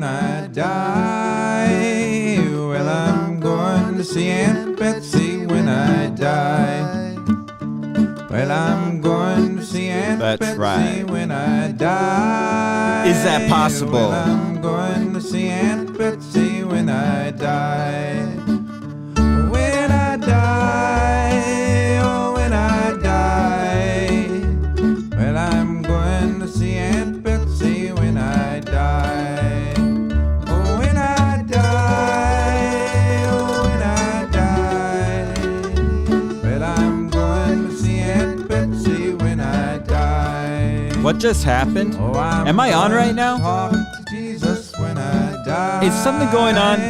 I die. Well, I'm going to see Aunt Betsy when I die. Well, I'm going to see Aunt Betsy when I die. Is that possible? Well, I'm going to see Aunt Betsy when I die. When I die, oh, when I die. Well, I'm going to see Aunt Betsy when I die. Oh, when I die, oh, when I die. Well, I'm going to see Aunt Betsy when I die. What just happened? Oh, am I on right now? Talk to Jesus when I die. Is something going on?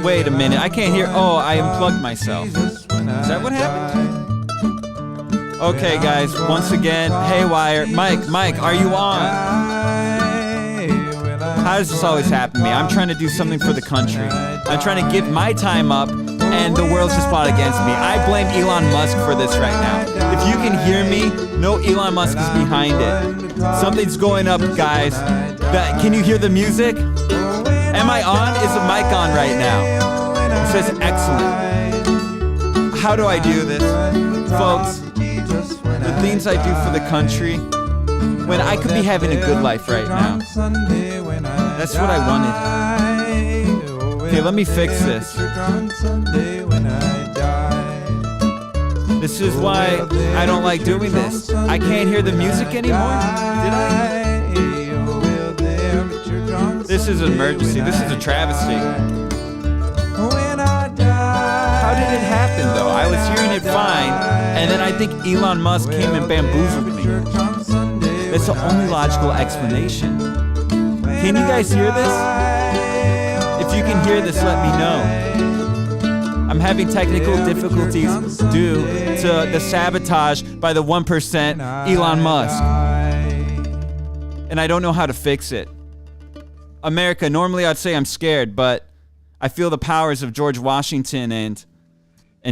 Wait a minute, I can't hear. Oh, I unplugged myself. Is that what happened? Okay, guys, once again, haywire. Mike, are you on? How does this always happen to me? I'm trying to do something for the country. I'm trying to give my time up, and the world's just plotted against me. I blame Elon Musk for this right now. If you can hear me, no, Elon Musk is behind it. Something's going up, guys. Can you hear the music? Am I on? Is the mic on right now? It says excellent. How do I do this? Folks, the things I do for the country, when I could be having a good life right now. That's what I wanted. Okay, let me fix this. This is why I don't like doing this. I can't hear the music anymore. Did I? This is an emergency. This is a travesty. How did it happen, though? I was hearing it fine, and then I think Elon Musk came and bamboozled me. That's the only logical explanation. Can you guys hear this? If you can hear this, let me know. I'm having technical difficulties due to the sabotage by the 1% Elon Musk. And I don't know how to fix it. America, normally I'd say I'm scared, but I feel the powers of George Washington and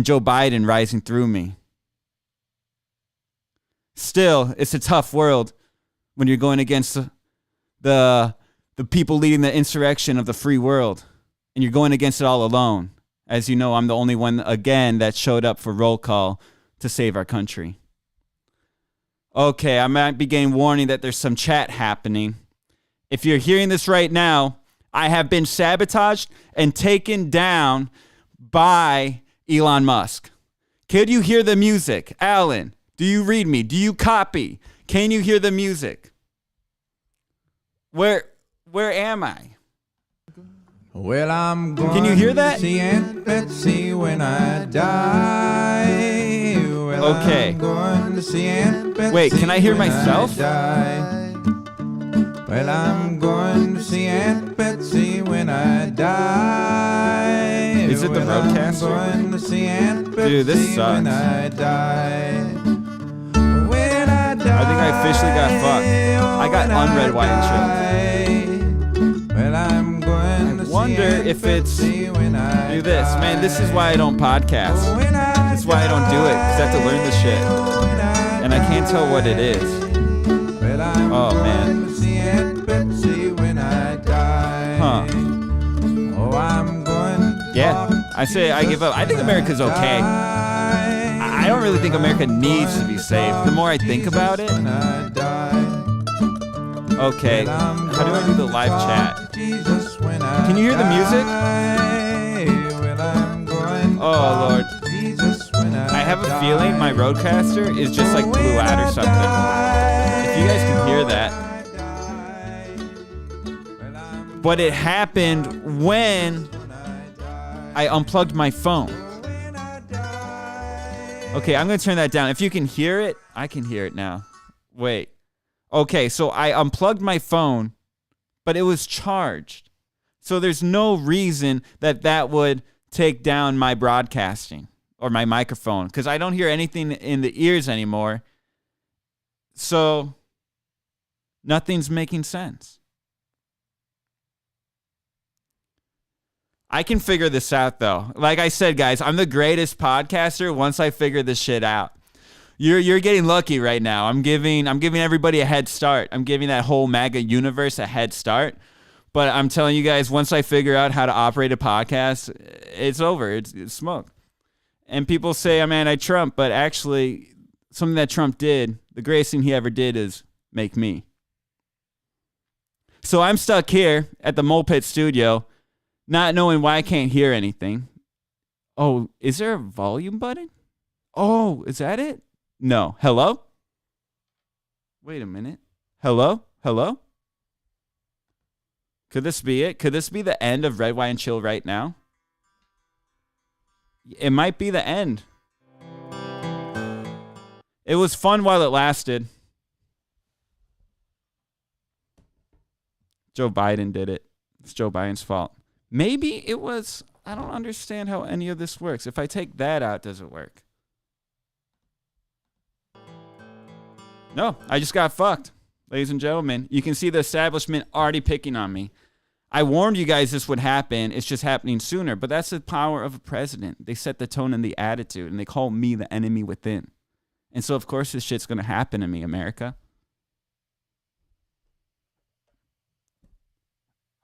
Joe Biden rising through me. Still, it's a tough world when you're going against the people leading the insurrection of the free world, and you're going against it all alone. As you know, I'm the only one, again, that showed up for roll call to save our country. Okay, I might be getting warning that there's some chat happening. If you're hearing this right now, I have been sabotaged and taken down by Elon Musk. Could you hear the music? Alan, do you read me? Do you copy? Can you hear the music? Where am I? Well, I'm going Can you hear that? to see Aunt Betsy when I die. Well, okay. I'm going to see Aunt Betsy. Wait, can I hear myself? Well, I'm going to see Aunt Betsy when I die. Is it the roadcaster? I'm going to see Aunt Betsy. Dude, this sucks. When I die. When I die. I think I officially got fucked. I got unread, white, and chilled. Well, I'm going to wonder if it's do this. Man, this is why I don't podcast. This is why I don't do it, because I have to learn this shit. And I can't tell what it is. Oh, man. Huh. Yeah, I say I give up. I think America's okay. I don't really think America needs to be saved. The more I think about it. Okay, how do I do the live chat? Can you hear the music? Oh, Lord. I have a feeling my roadcaster is just like blew out or something. If you guys can hear that. But it happened when I unplugged my phone. Okay, I'm going to turn that down. If you can hear it, I can hear it now. Wait. Okay, so I unplugged my phone, but it was charged. So there's no reason that would take down my broadcasting or my microphone, because I don't hear anything in the ears anymore. So nothing's making sense. I can figure this out, though. Like I said, guys, I'm the greatest podcaster once I figure this shit out. You're getting lucky right now. I'm giving everybody a head start. I'm giving that whole MAGA universe a head start. But I'm telling you guys, once I figure out how to operate a podcast, it's over. It's smoke. And people say I'm anti-Trump, but actually something that Trump did, the greatest thing he ever did is make me. So I'm stuck here at the Mole Pit studio, not knowing why I can't hear anything. Oh, is there a volume button? Oh, is that it? No. Hello? Wait a minute. Hello? Hello? Could this be it? Could this be the end of Red, Wine, and Chill right now? It might be the end. It was fun while it lasted. Joe Biden did it. It's Joe Biden's fault. Maybe it was... I don't understand how any of this works. If I take that out, does it work? No, I just got fucked. Ladies and gentlemen, you can see the establishment already picking on me. I warned you guys this would happen. It's just happening sooner. But that's the power of a president. They set the tone and the attitude, and they call me the enemy within. And so, of course, this shit's going to happen to me, America.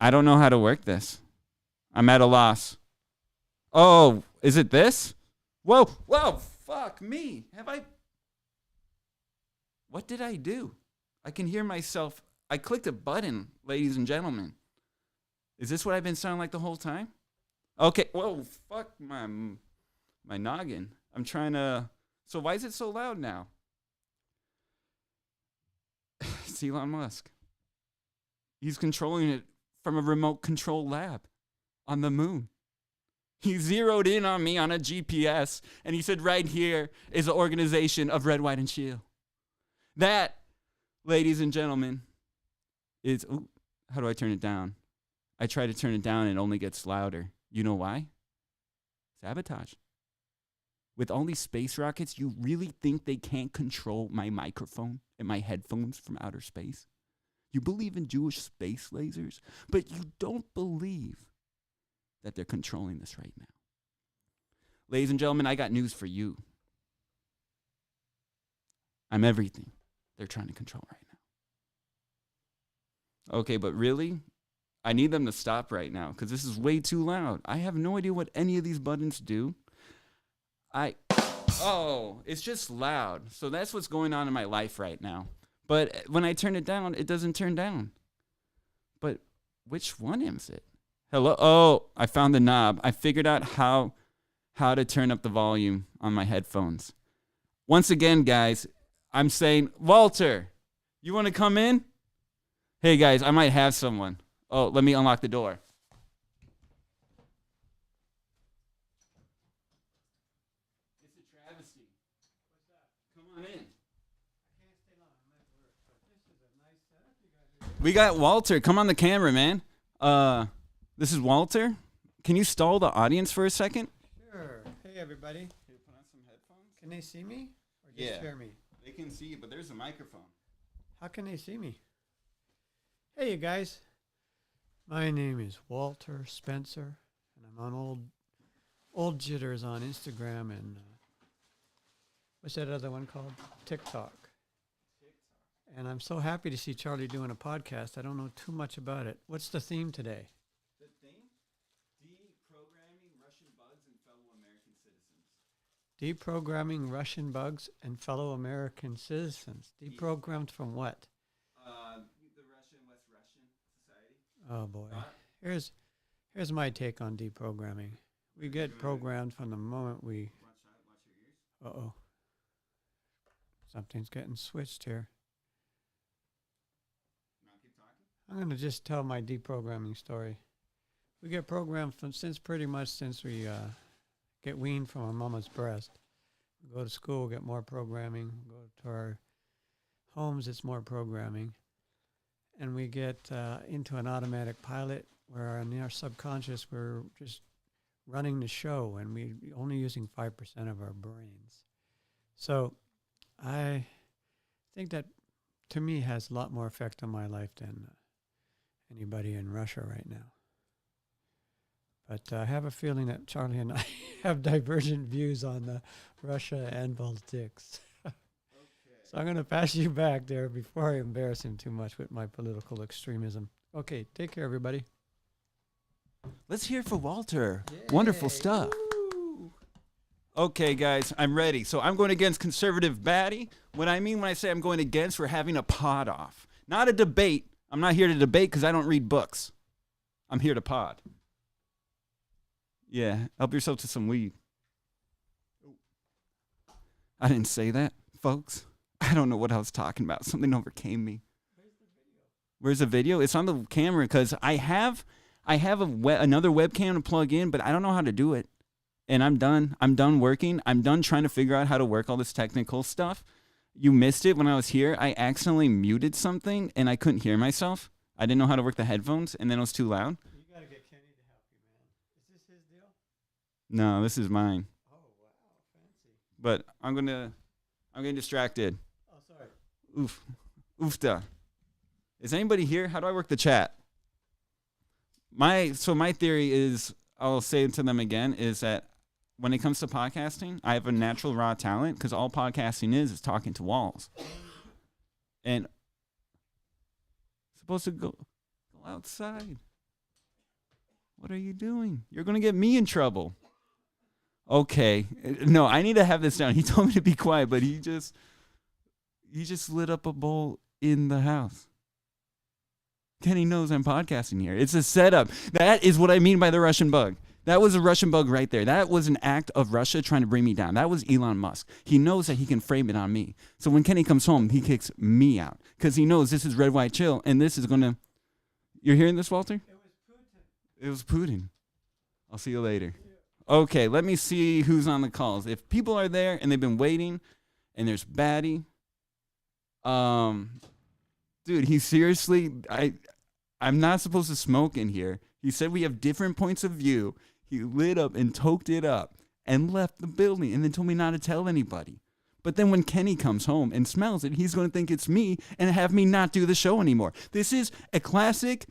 I don't know how to work this. I'm at a loss. Oh, is it this? Whoa, fuck me. What did I do? I can hear myself. I clicked a button, ladies and gentlemen. Is this what I've been sounding like the whole time? Okay, whoa, fuck my noggin. I'm trying to... So why is it so loud now? It's Elon Musk. He's controlling it from a remote control lab on the moon. He zeroed in on me on a GPS, and he said right here is an organization of Red, White, and Chill. That, ladies and gentlemen, is... Ooh, how do I turn it down? I try to turn it down and it only gets louder. You know why? Sabotage. With all these space rockets, you really think they can't control my microphone and my headphones from outer space? You believe in Jewish space lasers, but you don't believe that they're controlling this right now. Ladies and gentlemen, I got news for you. I'm everything they're trying to control right now. Okay, but really? I need them to stop right now because this is way too loud. I have no idea what any of these buttons do. It's just loud. So that's what's going on in my life right now. But when I turn it down, it doesn't turn down. But which one is it? Hello? Oh, I found the knob. I figured out how to turn up the volume on my headphones. Once again, guys, I'm saying, Walter, you want to come in? Hey, guys, I might have someone. Oh, let me unlock the door. It's a travesty. What's that? Come on in. I can't stay long. I'm at work, but this is a nice setup you guys are doing. We got Walter. Come on the camera, man. This is Walter. Can you stall the audience for a second? Sure. Hey, everybody. Can you put on some headphones? Can they see me or just hear me? They can see you, but there's a microphone. How can they see me? Hey, you guys. My name is Walter Spencer, and I'm on old jitters on Instagram and what's that other one called? TikTok. And I'm so happy to see Charlie doing a podcast. I don't know too much about it. What's the theme today? The theme? Deprogramming Russian bugs and fellow American citizens. Deprogramming Russian bugs and fellow American citizens. Deprogrammed from what? The Russian, West Russian Society. Oh boy. Here's my take on deprogramming. We get programmed from the moment we... Watch your ears. Uh-oh. Something's getting switched here. Now keep talking. I'm going to just tell my deprogramming story. We get programmed since we get weaned from our mama's breast. We go to school, get more programming. We go to our homes, it's more programming. And we get into an automatic pilot where in our subconscious we're just running the show and we're only using 5% of our brains. So I think that to me has a lot more effect on my life than anybody in Russia right now. But I have a feeling that Charlie and I have divergent views on Russia and politics. So I'm going to pass you back there before I embarrass him too much with my political extremism. Okay, take care, everybody. Let's hear for Walter. Wonderful stuff. Okay, guys, I'm ready. So I'm going against conservative baddie. What I mean when I say I'm going against, we're having a pod off. Not a debate. I'm not here to debate because I don't read books. I'm here to pod. Yeah, help yourself to some weed. I didn't say that, folks. I don't know what I was talking about. Something overcame me. Where's the video? It's on the camera because I have another webcam to plug in, but I don't know how to do it. And I'm done. I'm done working. I'm done trying to figure out how to work all this technical stuff. You missed it when I was here. I accidentally muted something and I couldn't hear myself. I didn't know how to work the headphones and then it was too loud. You got to get Kenny to help you, man. Is this his deal? No, this is mine. Oh, wow. Fancy. But I'm getting distracted. Oh, sorry. Oof. Oofta. Is anybody here? How do I work the chat? My theory is, I'll say it to them again, is that when it comes to podcasting, I have a natural raw talent because all podcasting is talking to walls. And supposed to go outside. What are you doing? You're going to get me in trouble. Okay. No, I need to have this down. He told me to be quiet, but he just lit up a bowl in the house. Kenny knows I'm podcasting here. It's a setup. That is what I mean by the Russian bug. That was a Russian bug right there. That was an act of Russia trying to bring me down. That was Elon Musk. He knows that he can frame it on me. So when Kenny comes home, he kicks me out because he knows this is Red, White, Chill, and this is going to... You're hearing this, Walter? It was Putin. It was Putin. I'll see you later. Okay, let me see who's on the calls. If people are there and they've been waiting and there's baddie... Dude, he seriously... I'm not supposed to smoke in here. He said we have different points of view. He lit up and toked it up and left the building and then told me not to tell anybody. But then when Kenny comes home and smells it, he's going to think it's me and have me not do the show anymore. This is a classic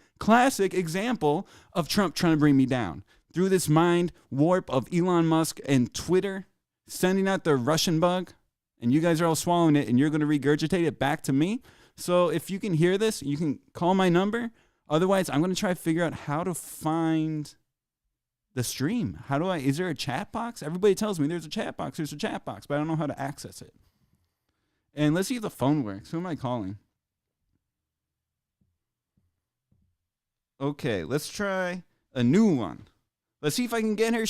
example of Trump trying to bring me down. Through this mind warp of Elon Musk and Twitter sending out the Russian bug, and you guys are all swallowing it and you're going to regurgitate it back to me. So if you can hear this, you can call my number. Otherwise, I'm going to try to figure out how to find the stream. Is there a chat box? Everybody tells me there's a chat box, but I don't know how to access it. And let's see if the phone works. Who am I calling? Okay, let's try a new one. Let's see if I can get her.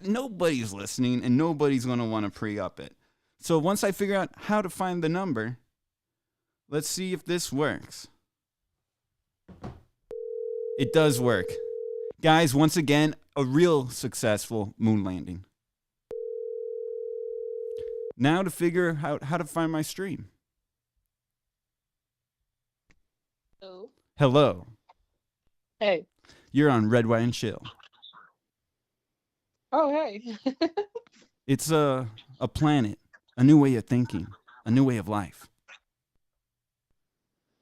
Nobody's listening and nobody's going to want to pre-up it. So once I figure out how to find the number, let's see if this works. It does work. Guys, once again, a real successful moon landing. Now to figure out how to find my stream. Hello. Hello. Hey. You're on Red, White, and Chill. Oh, hey. It's a planet, a new way of thinking, a new way of life.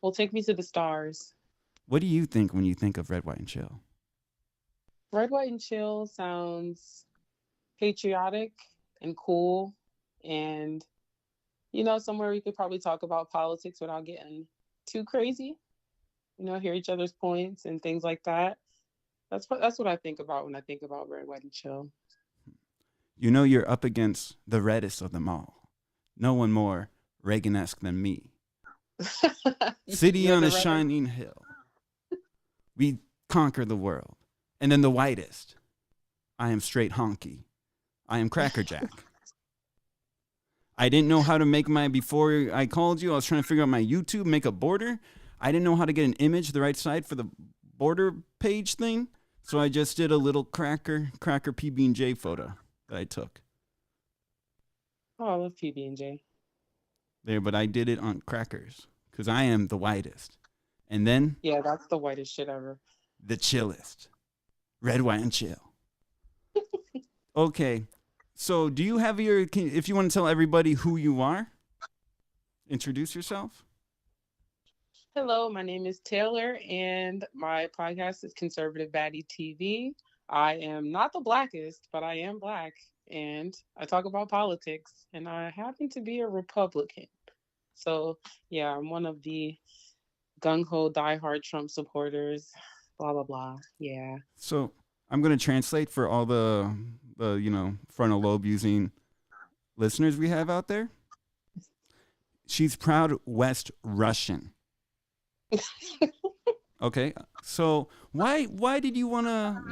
Well, take me to the stars. What do you think when you think of Red, White, and Chill? Red, White, and Chill sounds patriotic and cool and, somewhere we could probably talk about politics without getting too crazy. Hear each other's points and things like that. That's what I think about when I think about Red, White, and Chill. You're up against the reddest of them all. No one more Reagan-esque than me. City on a shining hill. We conquer the world. And then the whitest. I am straight honky. I am Cracker Jack. I didn't know how to before I called you, I was trying to figure out my YouTube, make a border. I didn't know how to get an image the right side for the border page thing. So I just did a little cracker PB&J photo that I took. Oh, I love PB&J. There, but I did it on crackers because I am the whitest. And then... Yeah, that's the whitest shit ever. The chillest. Red, White, and Chill. Okay. So do you have if you want to tell everybody who you are, introduce yourself. Hello, my name is Taylor, and my podcast is Conservative Baddie TV. I am not the blackest, but I am black, and I talk about politics, and I happen to be a Republican. So, yeah, I'm one of the gung ho, diehard Trump supporters, blah blah blah. Yeah. So I'm gonna translate for all the frontal lobe using listeners we have out there. She's proud West Russian. Okay, so why did you wanna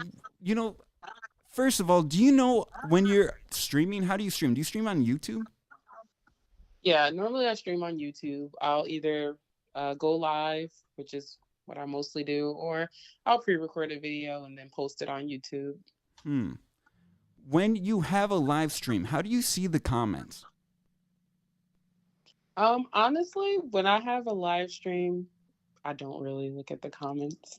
First of all, do you know when you're streaming? How do you stream? Do you stream on YouTube? Yeah, normally I stream on YouTube. I'll either go live, which is what I mostly do, or I'll pre-record a video and then post it on YouTube. Hmm. When you have a live stream, how do you see the comments? Honestly, when I have a live stream, I don't really look at the comments.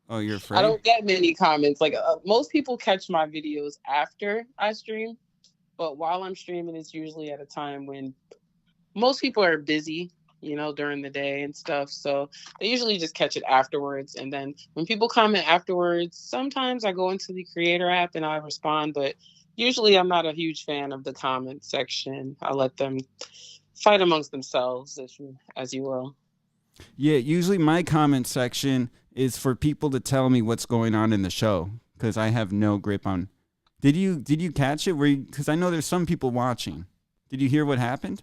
Oh, you're I afraid? don't get many comments. Like most people catch my videos after I stream, but while I'm streaming, it's usually at a time when most people are busy, during the day and stuff. So they usually just catch it afterwards. And then when people comment afterwards, sometimes I go into the creator app and I respond, but usually I'm not a huge fan of the comment section. I let them fight amongst themselves, as you will. Yeah, usually my comment section is for people to tell me what's going on in the show because I have no grip on. Did you catch it? Because I know there's some people watching. Did you hear what happened?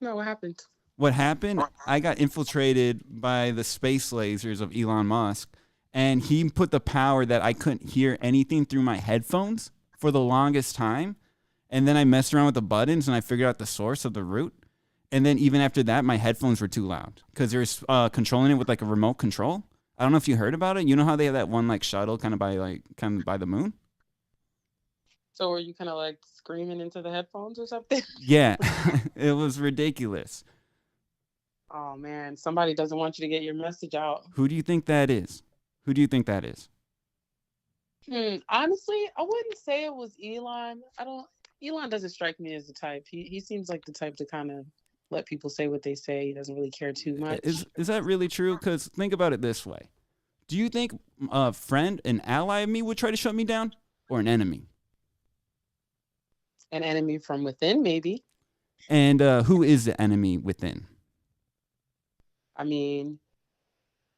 No, what happened? What happened? I got infiltrated by the space lasers of Elon Musk, and he put the power that I couldn't hear anything through my headphones for the longest time. And then I messed around with the buttons and I figured out the source of the root. And then even after that, my headphones were too loud because they were controlling it with like a remote control. I don't know if you heard about it. You know how they have that one like shuttle kind of by the moon? So were you kind of like screaming into the headphones or something? Yeah, it was ridiculous. Oh man, somebody doesn't want you to get your message out. Who do you think that is? Who do you think that is? Honestly, I wouldn't say it was Elon. Elon doesn't strike me as the type. He seems like the type to kind of let people say what they say. He doesn't really care too much. Is that really true? Because think about it this way. Do you think a friend, an ally of me would try to shut me down or an enemy? An enemy from within, maybe. And who is the enemy within? I mean,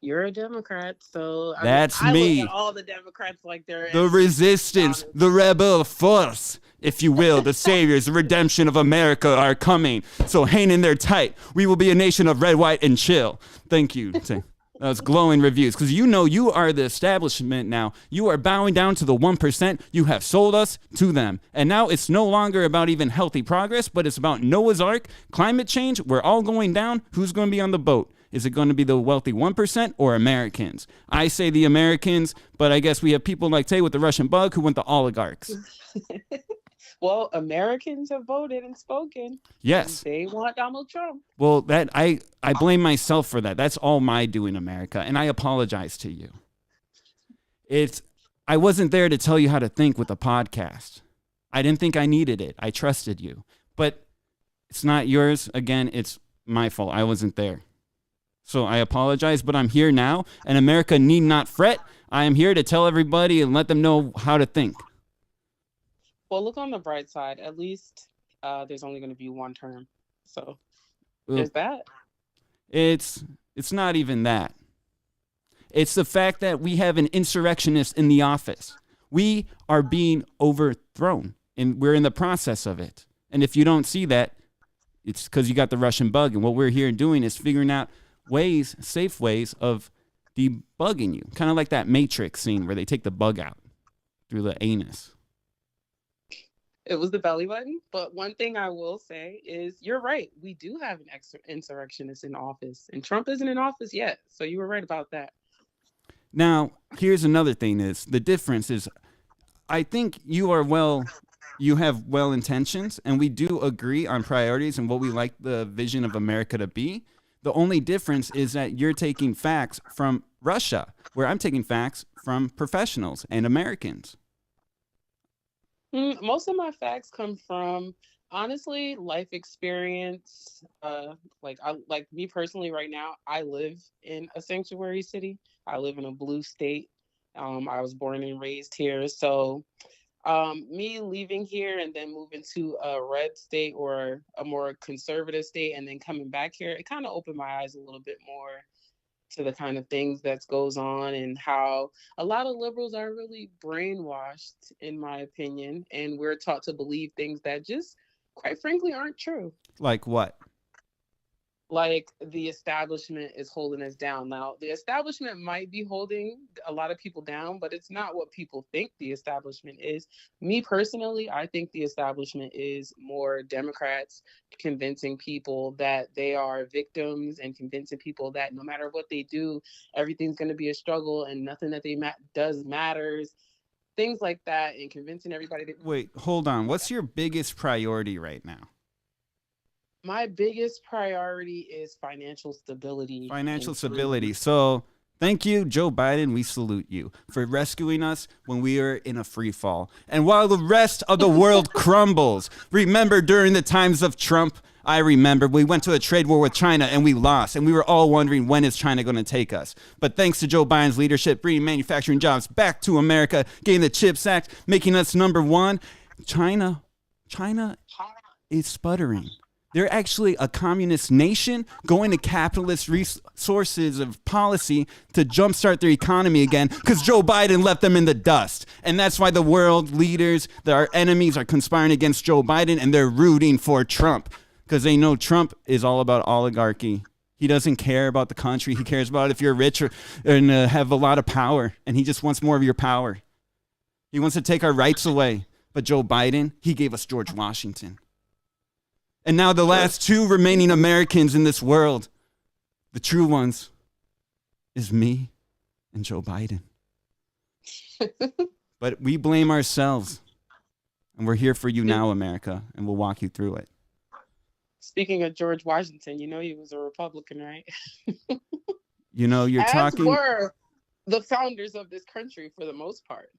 you're a Democrat, so That's I me. look at all the Democrats like they're The resistance, the rebel force, if you will, the saviors, the redemption of America are coming. So hang in there tight. We will be a nation of red, white, and chill. Thank you. That was glowing reviews because you are the establishment now. You are bowing down to the 1%. You have sold us to them. And now it's no longer about even healthy progress, but it's about Noah's Ark, climate change. We're all going down. Who's going to be on the boat? Is it going to be the wealthy 1% or Americans? I say the Americans, but I guess we have people like Tay with the Russian bug who want the oligarchs. Well, Americans have voted and spoken. Yes. They want Donald Trump. Well, that I blame myself for that. That's all my doing, America, and I apologize to you. I wasn't there to tell you how to think with a podcast. I didn't think I needed it. I trusted you. But it's not yours. Again, it's my fault. I wasn't there. So I apologize, but I'm here now, and America need not fret. I am here to tell everybody and let them know how to think. Well, look on the bright side. At least there's only going to be one term. So there's that. It's not even that. It's the fact that we have an insurrectionist in the office. We are being overthrown, and we're in the process of it. And if you don't see that, it's because you got the Russian bug. And what we're here doing is figuring out safe ways of debugging you. Kind of like that Matrix scene where they take the bug out through the anus. It was the belly button. But one thing I will say is you're right. We do have an insurrectionist in office, and Trump isn't in office yet. So you were right about that. Now, here's another thing is the difference is I think you have well intentions, and we do agree on priorities and what we like the vision of America to be. The only difference is that you're taking facts from Russia, where I'm taking facts from professionals and Americans. Most of my facts come from, honestly, life experience. Like me personally right now, I live in a sanctuary city. I live in a blue state. I was born and raised here. So me leaving here and then moving to a red state or a more conservative state and then coming back here, it kind of opened my eyes a little bit more to the kind of things that goes on, and how a lot of liberals are really brainwashed, in my opinion, and we're taught to believe things that just, quite frankly, aren't true. Like what? Like the establishment is holding us down. Now, the establishment might be holding a lot of people down, but it's not what people think the establishment is. Me personally, I think the establishment is more Democrats convincing people that they are victims, and convincing people that no matter what they do, everything's going to be a struggle and nothing that they does matters. Things like that, and convincing everybody that. Wait, hold on. What's your biggest priority right now? My biggest priority is financial stability. Financial stability. So thank you, Joe Biden. We salute you for rescuing us when we are in a free fall. And while the rest of the world crumbles, remember during the times of Trump, I remember we went to a trade war with China and we lost. And we were all wondering, when is China going to take us? But thanks to Joe Biden's leadership, bringing manufacturing jobs back to America, getting the CHIPS Act, making us number one, China is sputtering. They're actually a communist nation going to capitalist resources of policy to jumpstart their economy again because Joe Biden left them in the dust. And that's why the world leaders, our enemies, are conspiring against Joe Biden, and they're rooting for Trump because they know Trump is all about oligarchy. He doesn't care about the country. He cares about if you're rich and have a lot of power, and he just wants more of your power. He wants to take our rights away. But Joe Biden, he gave us George Washington. And now the last two remaining Americans in this world, the true ones, is me and Joe Biden. But we blame ourselves. And we're here for you now, America, and we'll walk you through it. Speaking of George Washington, you know he was a Republican, right? You know, you're talking... As were the founders of this country for the most part.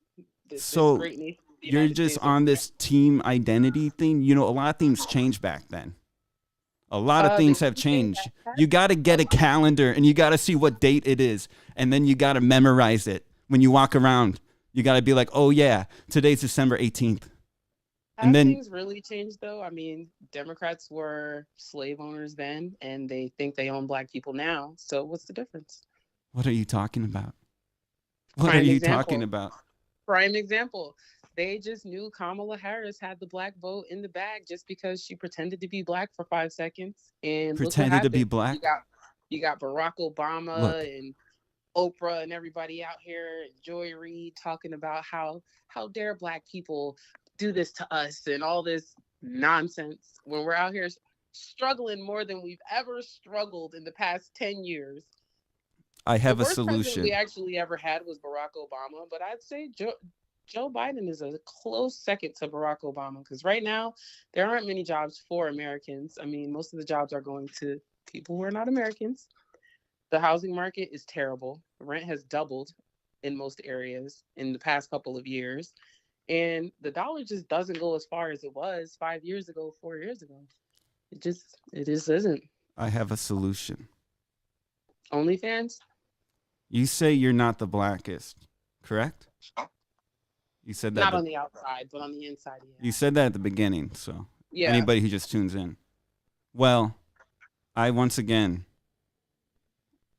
This great nation. You're just on this team identity thing. You know, a lot of things changed back then. A lot of things have changed. You got to get a calendar and you got to see what date it is. And then you got to memorize it. When you walk around, you got to be like, oh, yeah, today's December 18th. And then things really changed, though. I mean, Democrats were slave owners then, and they think they own black people now. So what's the difference? What are you talking about? What are you talking about? Prime example. They just knew Kamala Harris had the black vote in the bag just because she pretended to be black for 5 seconds. And pretended to be black? You got Barack Obama and Oprah and everybody out here, Joy Reid, talking about how dare black people do this to us and all this nonsense when we're out here struggling more than we've ever struggled in the past 10 years. I have a solution. The worst president we actually ever had was Barack Obama, but I'd say Joe Biden is a close second to Barack Obama, because right now there aren't many jobs for Americans. I mean, most of the jobs are going to people who are not Americans. The housing market is terrible. Rent has doubled in most areas in the past couple of years. And the dollar just doesn't go as far as it was 5 years ago, 4 years ago. It just isn't. I have a solution. OnlyFans? You say you're not the blackest, correct? You said that. Not on the outside, but on the inside, yeah. You said that at the beginning, so yeah. Anybody who just tunes in. Well, I once again,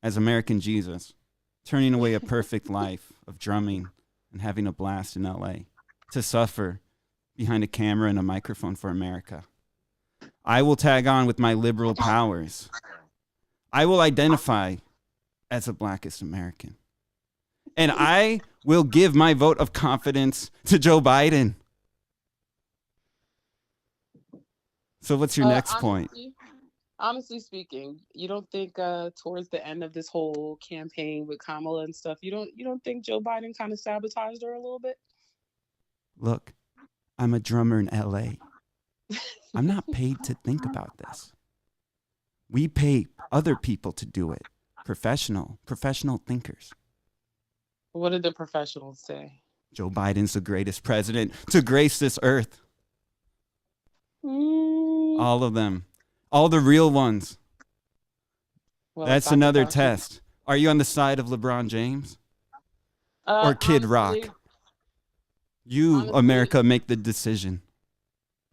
as American Jesus, turning away a perfect life of drumming and having a blast in LA to suffer behind a camera and a microphone for America. I will tag on with my liberal powers. I will identify as the blackest American. And I will give my vote of confidence to Joe Biden. So what's your next point? Honestly speaking, you don't think towards the end of this whole campaign with Kamala and stuff, you don't think Joe Biden kind of sabotaged her a little bit? Look, I'm a drummer in LA. I'm not paid to think about this. We pay other people to do it. Professional thinkers. What did the professionals say? Joe Biden's the greatest president to grace this earth. All of them. All the real ones. Well, that's another test. Are you on the side of LeBron James? Or Kid Rock? Honestly, America, make the decision.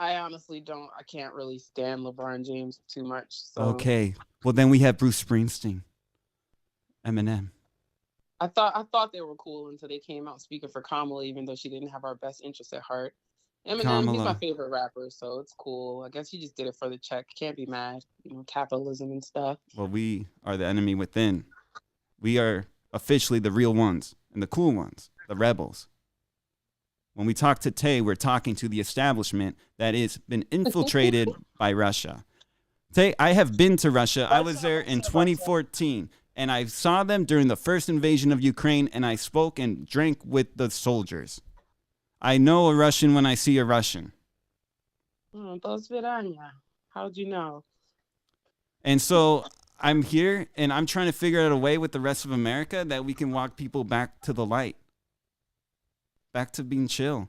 I honestly don't. I can't really stand LeBron James too much. So. Okay. Well, then we have Bruce Springsteen. Eminem. I thought they were cool until they came out speaking for Kamala, even though she didn't have our best interests at heart. Eminem, he's my Kamala. favorite rapper, so it's cool. I guess he just did it for the check. Can't be mad. Capitalism and stuff. Well, we are the enemy within. We are officially the real ones and the cool ones, the rebels. When we talk to Tay, we're talking to the establishment that has been infiltrated by Russia. Tay, I have been to Russia. I was there in 2014, and I saw them during the first invasion of Ukraine, and I spoke and drank with the soldiers. I know a Russian when I see a Russian. До свидания. How'd you know? And so I'm here, and I'm trying to figure out a way with the rest of America that we can walk people back to the light, back to being chill.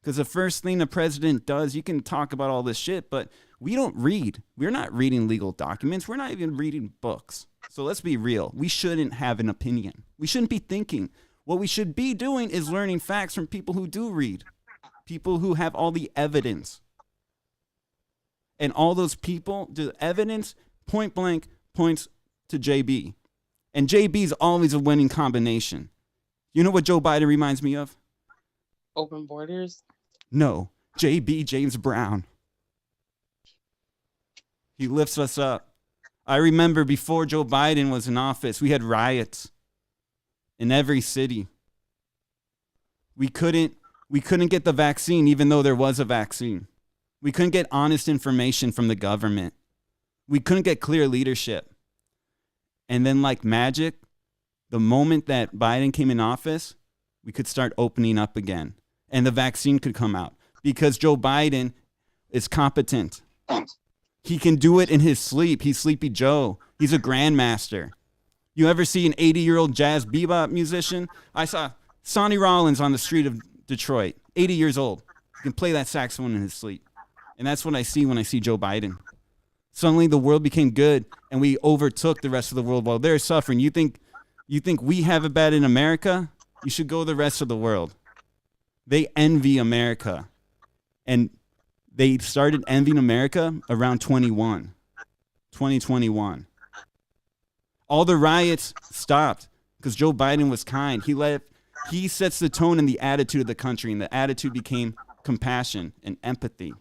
Because the first thing the president does, you can talk about all this shit, but we don't read. We're not reading legal documents. We're not even reading books. So let's be real. We shouldn't have an opinion. We shouldn't be thinking. What we should be doing is learning facts from people who do read, people who have all the evidence. And all those people, the evidence, point blank, points to JB. And JB's always a winning combination. You know what Joe Biden reminds me of? Open borders. No, JB, James Brown. He lifts us up. I remember before Joe Biden was in office, we had riots in every city. We couldn't get the vaccine even though there was a vaccine. We couldn't get honest information from the government. We couldn't get clear leadership. And then like magic, the moment that Biden came in office, we could start opening up again. And the vaccine could come out because Joe Biden is competent. He can do it in his sleep. He's Sleepy Joe. He's a grandmaster. You ever see an 80-year-old jazz bebop musician? I saw Sonny Rollins on the street of Detroit, 80 years old. He can play that saxophone in his sleep. And that's what I see when I see Joe Biden. Suddenly the world became good and we overtook the rest of the world while they're suffering. You think we have it bad in America? You should go to the rest of the world. They envy America. And they started envying America around 2021. All the riots stopped because Joe Biden was kind. He sets the tone and the attitude of the country, and the attitude became compassion and empathy.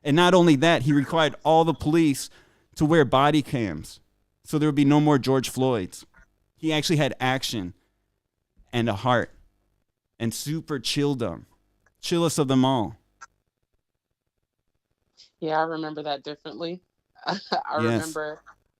And not only that, he required all the police to wear body cams so there would be no more George Floyds. He actually had action and a heart and super chilled them. Chillest of them all. Yeah, I remember that differently. Yes.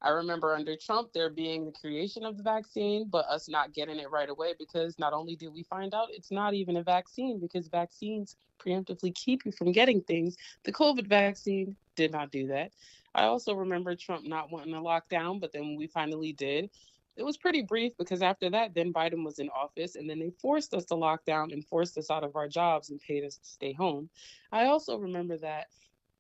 I remember under Trump there being the creation of the vaccine, but us not getting it right away because not only did we find out it's not even a vaccine because vaccines preemptively keep you from getting things. The COVID vaccine did not do that. I also remember Trump not wanting a lockdown, but then when we finally did, it was pretty brief because after that, then Biden was in office and then they forced us to lock down and forced us out of our jobs and paid us to stay home. I also remember that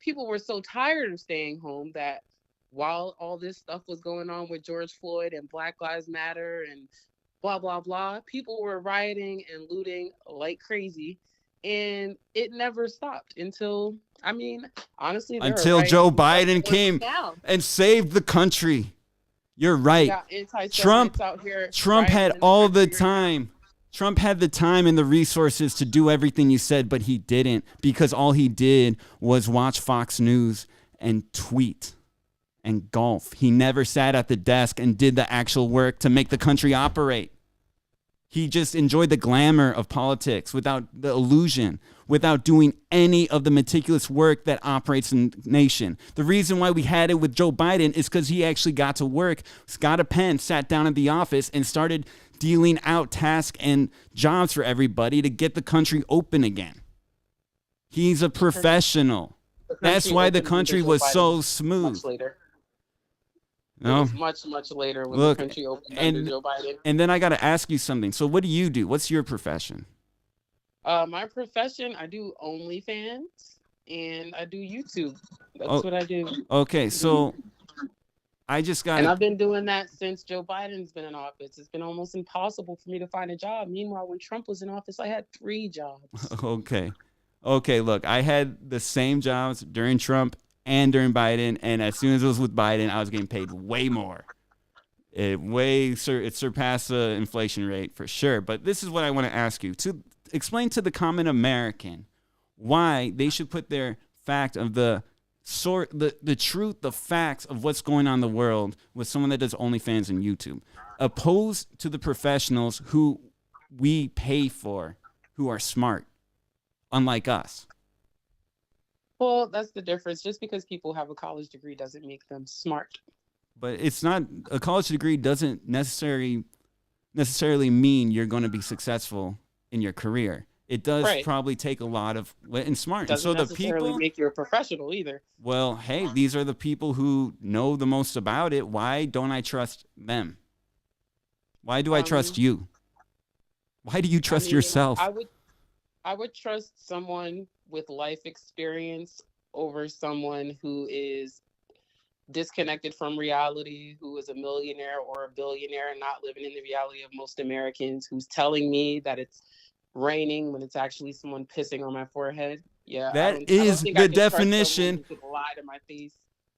people were so tired of staying home that while all this stuff was going on with George Floyd and Black Lives Matter and blah, blah, blah, people were rioting and looting like crazy. And it never stopped until, honestly, Until Joe Biden came and saved the country. You're right. Trump had all the time. Trump had the time and the resources to do everything you said, but he didn't because all he did was watch Fox News and tweet and golf. He never sat at the desk and did the actual work to make the country operate. He just enjoyed the glamour of politics without the illusion, without doing any of the meticulous work that operates in the nation. The reason why we had it with Joe Biden is because he actually got to work, got a pen, sat down at the office, and started dealing out tasks and jobs for everybody to get the country open again. He's a professional. That's why the country was so smooth. No, it was much, much later when the country opened under Joe Biden. And then I got to ask you something. So what do you do? What's your profession? My profession, I do OnlyFans and I do YouTube. That's what I do. Okay, so I just got. And I've been doing that since Joe Biden's been in office. It's been almost impossible for me to find a job. Meanwhile, when Trump was in office, I had 3 jobs. Okay, look, I had the same jobs during Trump and during Biden, and as soon as it was with Biden, I was getting paid way more. It surpassed the inflation rate for sure. But this is what I want to ask you to explain to the common American why they should put their fact of the truth, the facts of what's going on in the world with someone that does OnlyFans and YouTube, opposed to the professionals who we pay for, who are smart, unlike us. Well, that's the difference. Just because people have a college degree doesn't make them smart. But it's not, a college degree doesn't necessarily mean you're going to be successful in your career. It does probably take a lot of and smart. Doesn't and so necessarily the people make you a professional either. Well, hey, these are the people who know the most about it. Why don't I trust them? Why do I trust you? Why do you trust yourself? I would trust someone with life experience over someone who is disconnected from reality, who is a millionaire or a billionaire and not living in the reality of most Americans, who's telling me that it's raining when it's actually someone pissing on my forehead. Yeah, that is the definition. Who could lie to my face.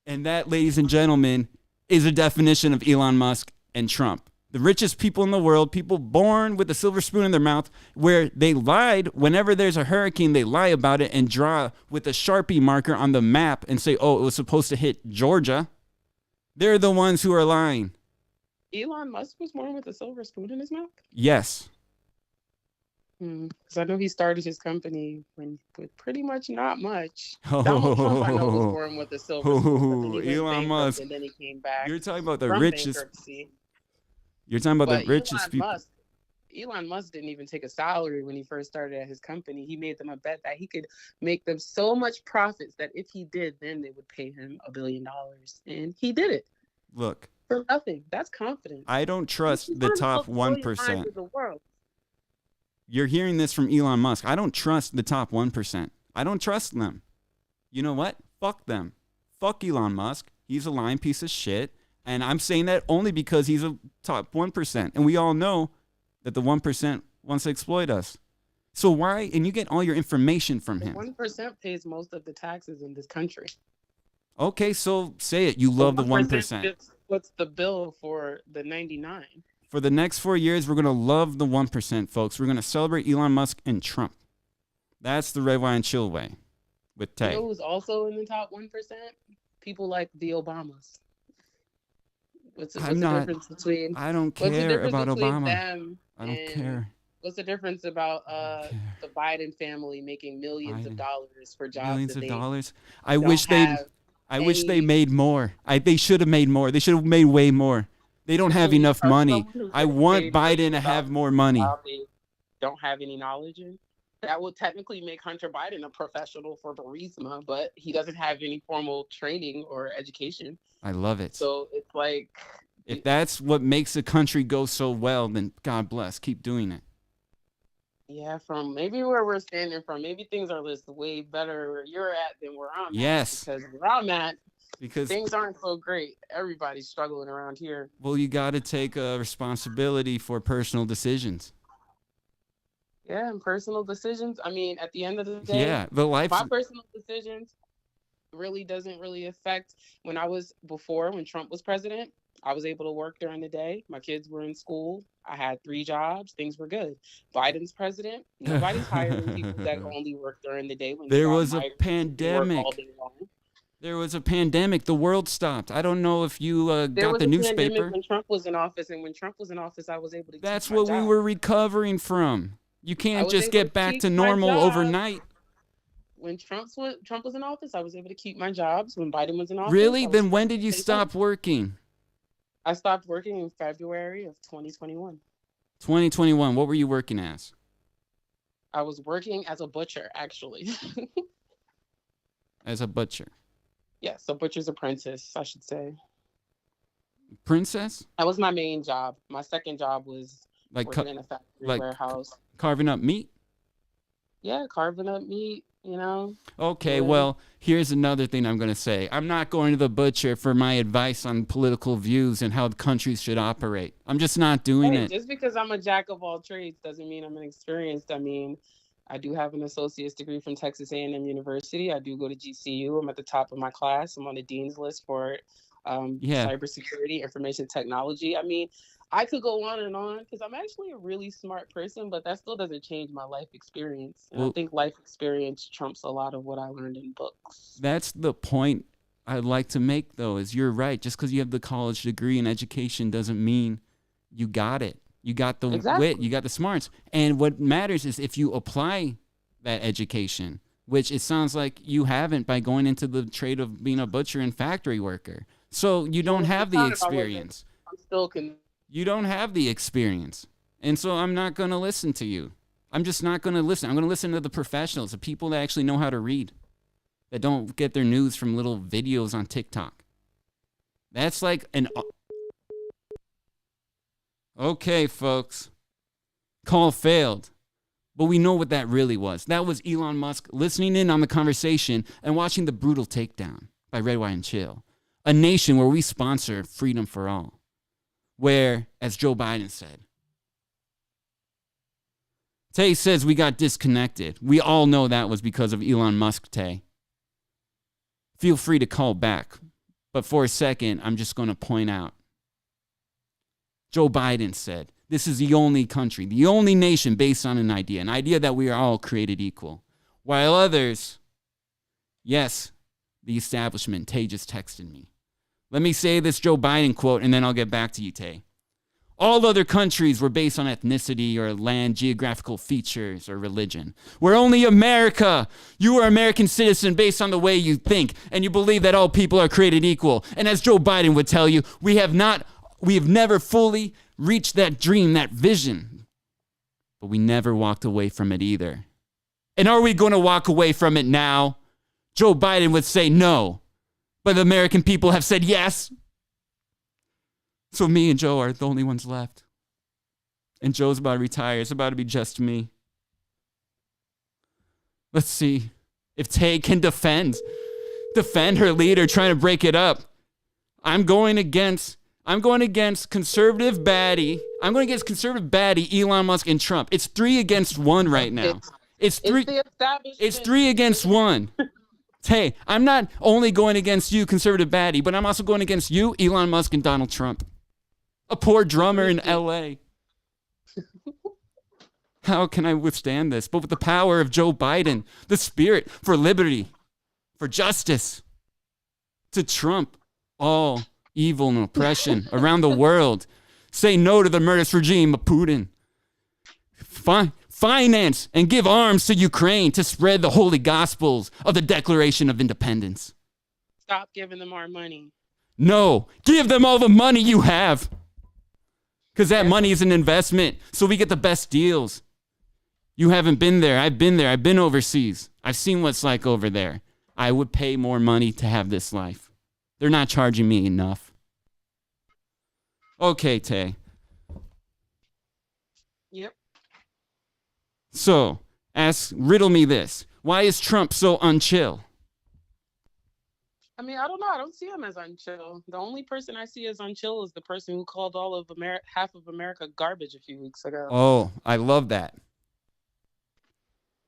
And that, ladies and gentlemen, is a definition of Elon Musk and Trump. The richest people in the world, people born with a silver spoon in their mouth, where they lied whenever there's a hurricane, they lie about it and draw with a Sharpie marker on the map and say, oh, it was supposed to hit Georgia. They're the ones who are lying. Elon Musk was born with a silver spoon in his mouth? Yes. Because I know he started his company with pretty much not much. Donald Trump, I know, was born with a silver spoon. But then he went Elon Musk. And then he came back. You're talking about the richest. Bankruptcy. You're talking about the richest people. Elon Musk didn't even take a salary when he first started at his company. He made them a bet that he could make them so much profits that if he did, then they would pay him $1 billion. And he did it. Look. For nothing. That's confidence. I don't trust the top 1%. You're hearing this from Elon Musk. I don't trust the top 1%. I don't trust them. You know what? Fuck them. Fuck Elon Musk. He's a lying piece of shit. And I'm saying that only because he's a top 1%. And we all know that the 1% wants to exploit us. So why? And you get all your information from him. 1% pays most of the taxes in this country. Okay, so say it. You love the 1%. What's the bill for the 99? For the next 4 years, we're going to love the 1%, folks. We're going to celebrate Elon Musk and Trump. That's the Red Wine Chill way with Tay. You know who's also in the top 1%? People like the Obamas. What's the difference between? I don't care about Obama. I don't care. What's the difference about the Biden family making millions of dollars for jobs? Millions of dollars. I wish they made more. They should have made more. They should have made way more. They don't have enough money. I want Biden to have more money. Don't have any knowledge in. That would technically make Hunter Biden a professional for Burisma, but he doesn't have any formal training or education. I love it. So it's like, if that's what makes a country go so well, then God bless. Keep doing it. Yeah, from maybe where we're standing from, maybe things are just way better where you're at than where I'm at. Yes. Because where I'm at, because things aren't so great. Everybody's struggling around here. Well, you got to take a responsibility for personal decisions. Yeah, and personal decisions. I mean, at the end of the day, my personal decisions really doesn't really affect when Trump was president. I was able to work during the day. My kids were in school. I had 3 jobs. Things were good. Biden's president. Nobody's hiring people that only work during the day. When there was a pandemic. There was a pandemic. The world stopped. I don't know if you got the newspaper. When Trump was in office, and when Trump was in office, I was able to. That's what we were recovering from. You can't just get back to normal overnight. When Trump was in office, I was able to keep my jobs. When Biden was in office, really? Then when did you stop working? I stopped working in February of 2021. 2021. What were you working as? I was working as a butcher, actually. As a butcher? Yes, a butcher's apprentice, I should say. Princess? That was my main job. My second job was working in a factory warehouse. Carving up meat? Yeah, carving up meat, you know. Okay, well, here's another thing I'm going to say. I'm not going to the butcher for my advice on political views and how countries should operate. I'm just not doing it. Just because I'm a jack of all trades doesn't mean I'm inexperienced. I mean, I do have an associate's degree from Texas A&M University. I do go to GCU. I'm at the top of my class. I'm on the dean's list for Yeah. cybersecurity, information technology. I mean, I could go on because I'm actually a really smart person, but that still doesn't change my life experience. And I Well, think life experience trumps a lot of what I learned in books. that's the point I'd like to make, though, is you're right. Just because you have the college degree and education doesn't mean you got it. You got the wit, you got the smarts. And what matters is if you apply that education, which it sounds like you haven't by going into the trade of being a butcher and factory worker. So you don't have the experience. I'm still You don't have the experience. And so I'm not going to listen to you. I'm just not going to listen. I'm going to listen to the professionals, the people that actually know how to read, that don't get their news from little videos on TikTok. That's like an... Okay, folks. Call failed. But we know what that really was. That was Elon Musk listening in on the conversation and watching the brutal takedown by Red, White, and Chill, a nation where we sponsor freedom for all, where, as Joe Biden said, Tay says we got disconnected. We all know that was because of Elon Musk, Tay. Feel free to call back. But for a second, I'm just going to point out. Joe Biden said, this is the only country, the only nation based on an idea that we are all created equal. While others, yes, the establishment, Tay just texted me. Let me say this Joe Biden quote, and then I'll get back to you, Tay. All other countries were based on ethnicity or land, geographical features, or religion. We're only America. You are an American citizen based on the way you think, and you believe that all people are created equal. And as Joe Biden would tell you, we have never fully reached that dream, that vision. But we never walked away from it either. And are we going to walk away from it now? Joe Biden would say no, but the American people have said yes. So me and Joe are the only ones left. And Joe's about to retire. It's about to be just me. Let's see if Tay can defend her leader trying to break it up. I'm going against conservative baddie. I'm going against conservative baddie Elon Musk and Trump. It's 3 against 1 right now. It's 3 against 1. Tay, I'm not only going against you, conservative baddie, but I'm also going against you, Elon Musk, and Donald Trump. A poor drummer in LA. How can I withstand this? But with the power of Joe Biden, the spirit for liberty, for justice, to trump all evil and oppression around the world. Say no to the murderous regime of Putin. Finance and give arms to Ukraine to spread the holy gospels of the Declaration of Independence. Stop giving them our money. No, give them all the money you have. Because that money is an investment, so we get the best deals. You haven't been there. I've been there. I've been overseas. I've seen what it's like over there. I would pay more money to have this life. They're not charging me enough. Okay, Tay. Yep. So, riddle me this. Why is Trump so unchill? I mean, I don't know. I don't see him as unchill. The only person I see as unchill is the person who called all of half of America garbage a few weeks ago. Oh, I love that.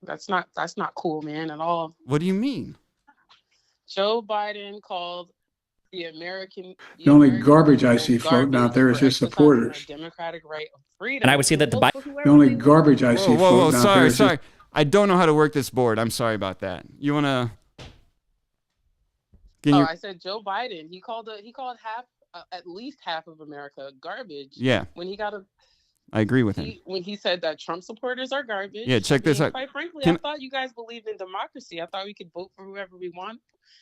That's not cool, man, at all. What do you mean? Joe Biden called the only garbage I see floating out there is his supporters. Democratic right of freedom. And I would say that The only garbage I see floating out there is sorry. I don't know how to work this board. I'm sorry about that. You want to... I said Joe Biden. He called at least half of America garbage. Yeah. When he got I agree with him. When he said that Trump supporters are garbage. Yeah, check this out. Quite frankly, I thought you guys believed in democracy. I thought we could vote for whoever we want.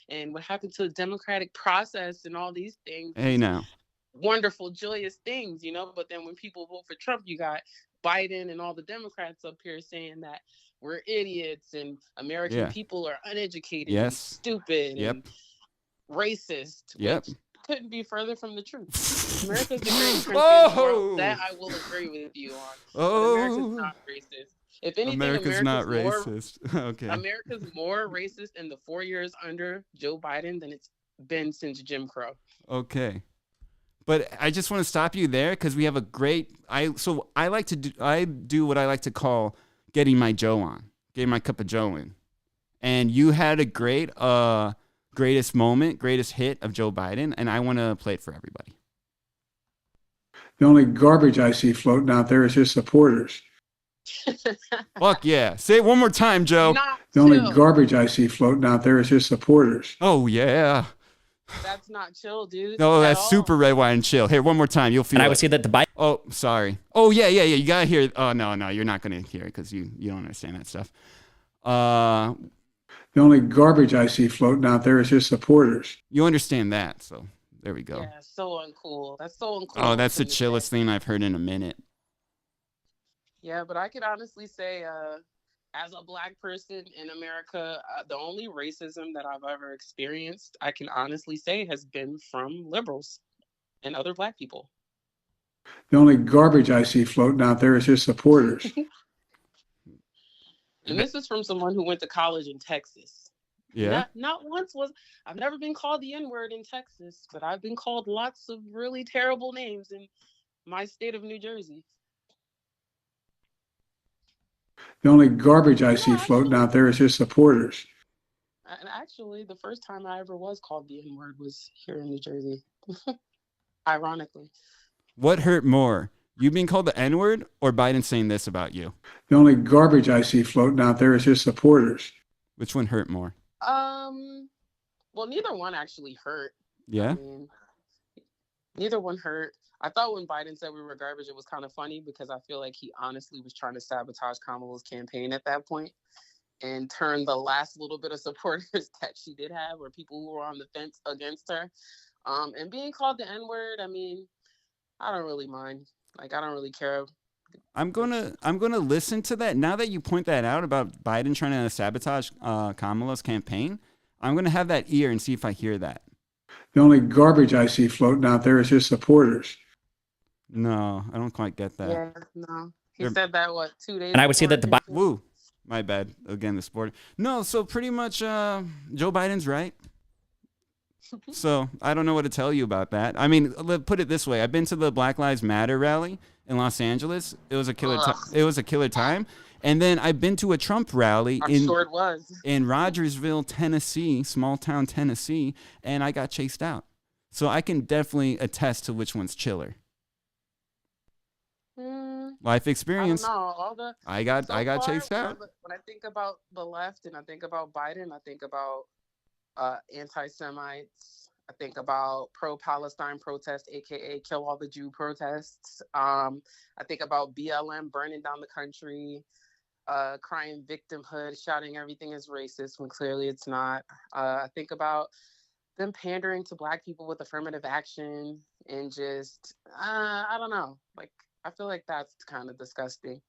And what happened to the democratic process and all these things. Hey, now. Wonderful, joyous things, But then when people vote for Trump, you got Biden and all the Democrats up here saying that we're idiots and American people are uneducated and stupid and racist. Yep. Couldn't be further from the truth. America's the greatest country in the world. That I will agree with you on. But America's not racist. If anything, America's not racist. Okay. America's more racist in the 4 years under Joe Biden than it's been since Jim Crow. Okay. But I just want to stop you there because we have a great I do what I like to call getting my Joe on, getting my cup of Joe in. And you had a great greatest moment, greatest hit of Joe Biden, and I want to play it for everybody. The only garbage I see floating out there is his supporters. Fuck yeah. Say it one more time, Joe. Not The only chill. garbage I see floating out there is his supporters. Oh, yeah. That's not chill, dude. No, at that's all. super red, wine, and chill. Here, one more time. You'll feel And I it. would say that the Biden Oh, sorry. Oh, yeah. You got to hear it. Oh, no, you're not going to hear it because you don't understand that stuff. The only garbage I see floating out there is his supporters. You understand that, so there we go. Yeah, so uncool. That's so uncool. Oh, that's the to me. chillest thing I've heard in a minute. Yeah, but I could honestly say, as a black person in America, the only racism that I've ever experienced, I can honestly say, has been from liberals and other black people. The only garbage I see floating out there is his supporters. And this is from someone who went to college in Texas. Yeah. Not once I've never been called the N-word in Texas, but I've been called lots of really terrible names in my state of New Jersey. The only garbage I see floating out there is his supporters. And actually, the first time I ever was called the N-word was here in New Jersey. Ironically. What hurt more? You being called the N-word or Biden saying this about you? The only garbage I see floating out there is his supporters. Which one hurt more? Well, neither one actually hurt. Yeah? I mean, neither one hurt. I thought when Biden said we were garbage, it was kind of funny because I feel like he honestly was trying to sabotage Kamala's campaign at that point and turn the last little bit of supporters that she did have, or people who were on the fence against her. And being called the N-word, I mean, I don't really mind. Like, I don't really care. I'm gonna listen to that. Now that you point that out about Biden trying to sabotage Kamala's campaign, I'm gonna have that ear and see if I hear that. The only garbage I see floating out there is his supporters. No, I don't quite get that. Yeah, no. He They're- said that, 2 days And I would say before that the election? Woo, my bad. Again, the sport. No, so pretty much Joe Biden's right. So I don't know what to tell you about that. I mean, put it this way: I've been to the Black Lives Matter rally in Los Angeles. It was a killer. It was a killer time. And then I've been to a Trump rally I'm sure it was. in Rogersville, Tennessee, small town Tennessee, and I got chased out. So I can definitely attest to which one's chiller. Life experience. I don't know. All the I got so chased far, out. When I think about the left and I think about Biden, I think about anti-Semites. I think about pro-Palestine protests, aka kill all the Jew protests. I think about BLM burning down the country, crying victimhood, shouting everything is racist when clearly it's not. I think about them pandering to black people with affirmative action and just I don't know. Like, I feel like that's kind of disgusting,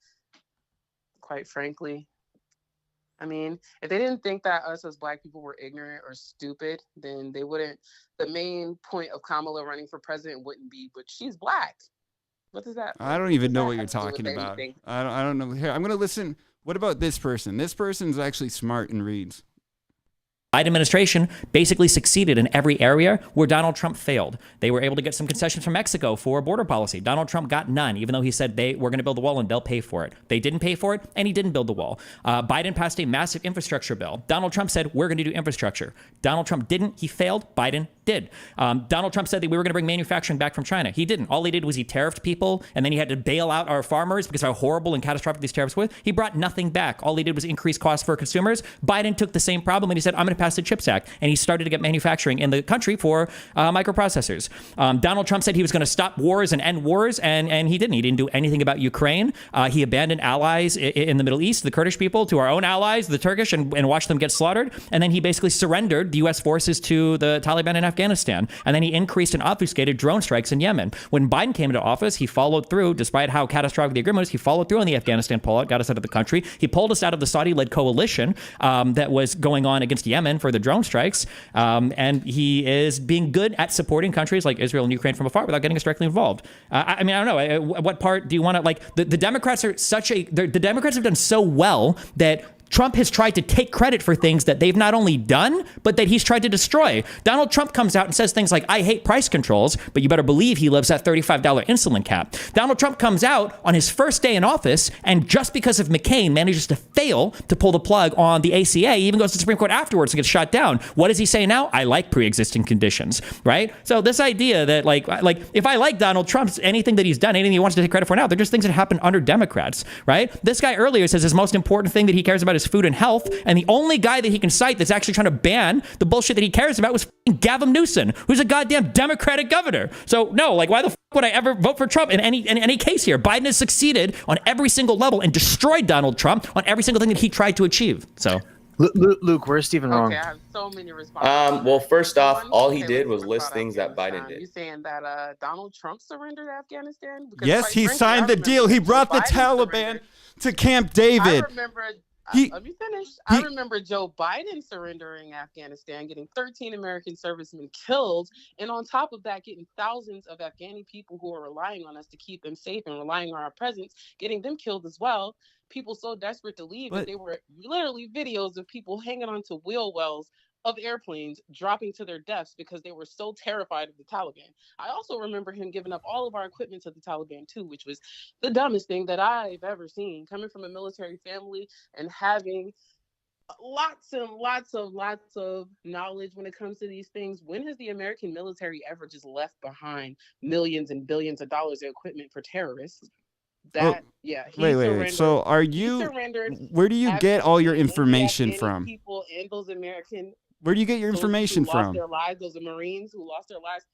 quite frankly. I mean, if they didn't think that us as black people were ignorant or stupid, then they wouldn't. The main point of Kamala running for president wouldn't be, but she's black. What does that? I don't even know what that you're have to do talking with about. anything? I don't know. Here, I'm gonna listen. What about this person? This person's actually smart and reads. Biden administration basically succeeded in every area where Donald Trump failed. They were able to get some concessions from Mexico for border policy. Donald Trump got none, even though he said they were going to build the wall and they'll pay for it. They didn't pay for it, and he didn't build the wall. Biden passed a massive infrastructure bill. Donald Trump said, we're going to do infrastructure. Donald Trump didn't. He failed. Biden did. Donald Trump said that we were going to bring manufacturing back from China. He didn't. All he did was he tariffed people, and then he had to bail out our farmers because of how horrible and catastrophic these tariffs were. He brought nothing back. All he did was increase costs for consumers. Biden took the same problem and he said, I'm going to pass the CHIPS Act. And he started to get manufacturing in the country for microprocessors. Donald Trump said he was going to stop wars and end wars, and he didn't. He didn't do anything about Ukraine. He abandoned allies in the Middle East, the Kurdish people, to our own allies, the Turkish, and watched them get slaughtered. And then he basically surrendered the U.S. forces to the Taliban in Afghanistan. And then he increased and obfuscated drone strikes in Yemen. When Biden came into office, he followed through, despite how catastrophic the agreement was, he followed through on the Afghanistan pullout, got us out of the country. He pulled us out of the Saudi-led coalition that was going on against Yemen for the drone strikes. And he is being good at supporting countries like Israel and Ukraine from afar without getting us directly involved. I mean, I don't know. What part do you want to, like, the Democrats are the Democrats have done so well that Trump has tried to take credit for things that they've not only done, but that he's tried to destroy. Donald Trump comes out and says things like, I hate price controls, but you better believe he lives at $35 insulin cap. Donald Trump comes out on his first day in office, and just because of McCain manages to fail to pull the plug on the ACA, he even goes to the Supreme Court afterwards and gets shot down. What does he say now? I like pre-existing conditions, right? So this idea that like if I like Donald Trump's anything that he's done, anything he wants to take credit for now, they're just things that happen under Democrats, right? This guy earlier says his most important thing that he cares about is food and health, and the only guy that he can cite that's actually trying to ban the bullshit that he cares about was Gavin Newsom, who's a goddamn Democratic governor. So no, like why the fuck would I ever vote for Trump in any case here? Biden has succeeded on every single level and destroyed Donald Trump on every single thing that he tried to achieve. So Luke, where's Stephen wrong? Okay, I have so many responses. Well, first off, all he Okay, did let's was talk list about things that Afghanistan. Biden did. You saying that Donald Trump surrendered Afghanistan? Because Yes, quite he frankly, signed I the remember deal. He Joe brought the Biden Taliban surrendered. to Camp David. I remember. He- Let me finish. he- I remember Joe Biden surrendering Afghanistan, getting 13 American servicemen killed, and on top of that, getting thousands of Afghani people who are relying on us to keep them safe and relying on our presence, getting them killed as well. People so desperate to leave But- that they were literally videos of people hanging onto wheel wells of airplanes dropping to their deaths because they were so terrified of the Taliban. I also remember him giving up all of our equipment to the Taliban too, which was the dumbest thing that I've ever seen. Coming from a military family and having lots of knowledge when it comes to these things. When has the American military ever just left behind millions and billions of dollars of equipment for terrorists? That he Wait. surrendered- So are he you? surrendered Where do you get all your Afghanistan and the information Afghani from? People and those American Where do you get your soldiers information who lost from? their lives, those Marines who lost their lives.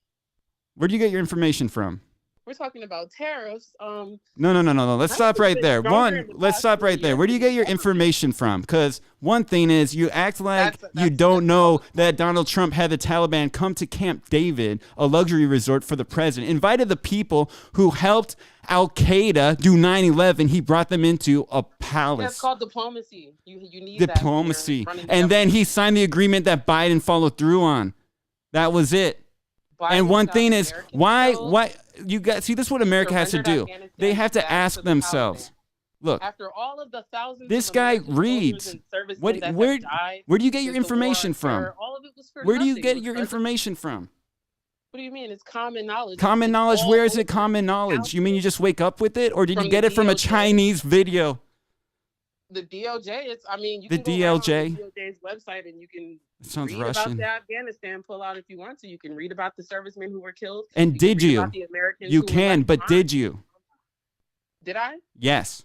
Where do you get your information from? We're talking about tariffs. No. Let's I've stop right been there. stronger in the Let's past stop 3 right there. years Where do you than get your ever. information from? Because one thing is you act like you don't know that Donald Trump had the Taliban come to Camp David, a luxury resort for the president, invited the people who helped Al Qaeda do 9/11. He brought them into a palace. That's called diplomacy. You need that when you're Diplomacy. running And then government. he signed the agreement that Biden followed through on. That was it. And Biden one got thing is, American why killed. you got see this is what America has to surrendered do. Afghanistan They have to back ask to the themselves. Taliban. Look, After all of the thousands this of guy American reads. soldiers and servicemen What that have where died where do you get your since the war on information from? terror, all of it was for Where do you nothing. get It was your present- information from? What do you mean? It's common knowledge. Common It's knowledge, all where is it over. common knowledge? Out You mean you just wake up with it, or did From you the get it from a DOJ. Chinese video? The DOJ. It's. I mean, you The can go right on DLJ? the DOJ's website and you can It sounds read Russian. about the Afghanistan pullout if you want to. You can read about the servicemen who were killed. And You can did read you? about the Americans You who were can, left but behind. did you? Did I? Yes.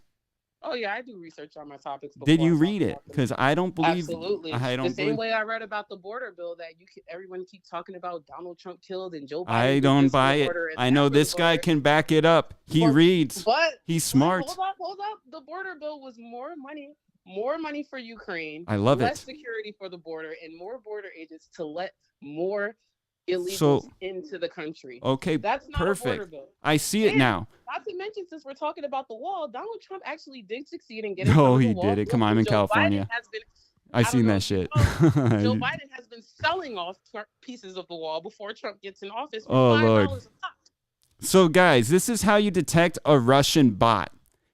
Oh yeah, I do research on my topics. Did before you I talk read it? about them. Because I don't believe. Absolutely. I don't the same believe. way I read about the border bill that everyone keeps talking about Donald Trump killed and Joe Biden. I did don't this for the buy it. border and I that know for the this guy border. can back it up. He But- reads. But He's smart. Hold up. The border bill was more money for Ukraine. I love less it. security for the border and more border agents to let more illegals So- into the country. Okay, That's not a border perfect. bill. I see it And now. Not to mention, since we're talking about the wall, Donald Trump actually did succeed in getting. No, some of the he wall didn't. Come on, I'm in Joe California. Biden has been, I don't seen know that if shit. you Joe Biden has been selling off pieces of the wall before Trump gets in office for Oh, $5 Lord. a pop. So, guys, this is how you detect a Russian bot: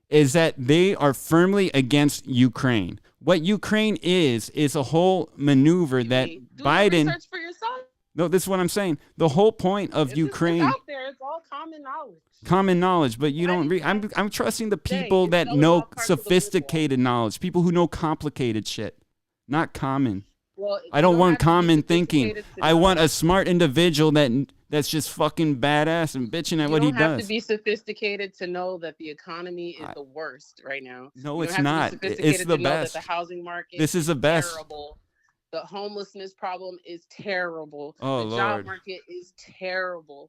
is that they are firmly against Ukraine. What Ukraine is a whole maneuver that Do the Biden. research for yourself. No, this is what I'm saying. The whole point of It's Ukraine, out there. It's all common knowledge. common knowledge, but you don't read. I'm trusting the people that know sophisticated knowledge, people who know complicated shit, not common. Well, I don't want have to be common thinking. sophisticated to I know want that. a smart individual that's just fucking badass and bitching at You what he don't have does. to be sophisticated to know that the economy is the worst right now. No, You it's don't have not. to be It's sophisticated the to know that best. the housing market This is the best. terrible. The homelessness problem is terrible. Oh, the job Lord. market is terrible.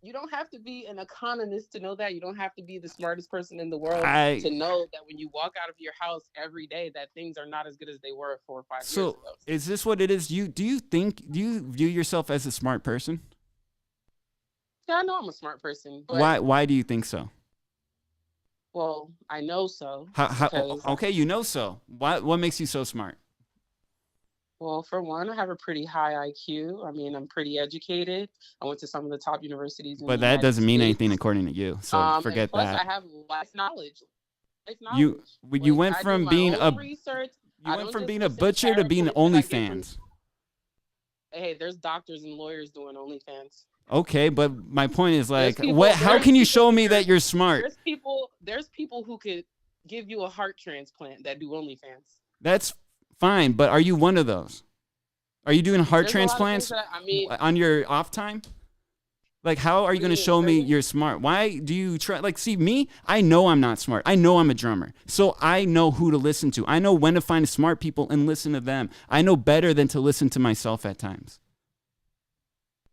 You don't have to be an economist to know that. You don't have to be the smartest person in the world to know that when you walk out of your house every day that things are not as good as they were 4 or 5 years So, ago. is this what it is? Do you view yourself as a smart person? Yeah, I know I'm a smart person. But, Why do you think so? Well, I know so. How, because- okay, you know so. What makes you so smart? Well, for one, I have a pretty high IQ. I mean, I'm pretty educated. I went to some of the top universities. In But the that United doesn't mean States. anything according to you. So And forget plus, that. I have life knowledge. You went I from do my being own a research. You I went don't from just being a listen to butcher to being PowerPoints that I get from- OnlyFans. Hey, there's doctors and lawyers doing OnlyFans. Okay, but my point is like, people- what? How there's can you people show me here- that you're smart? There's people who could give you a heart transplant that do OnlyFans. That's fine, but are you one of those? Are you doing heart There's a lot of transplants things that I mean, on your off time? Like, how are you going to show me there's- you're smart? Why do you try? Like, see, me, I know I'm not smart. I know I'm a drummer. So I know who to listen to. I know when to find smart people and listen to them. I know better than to listen to myself at times.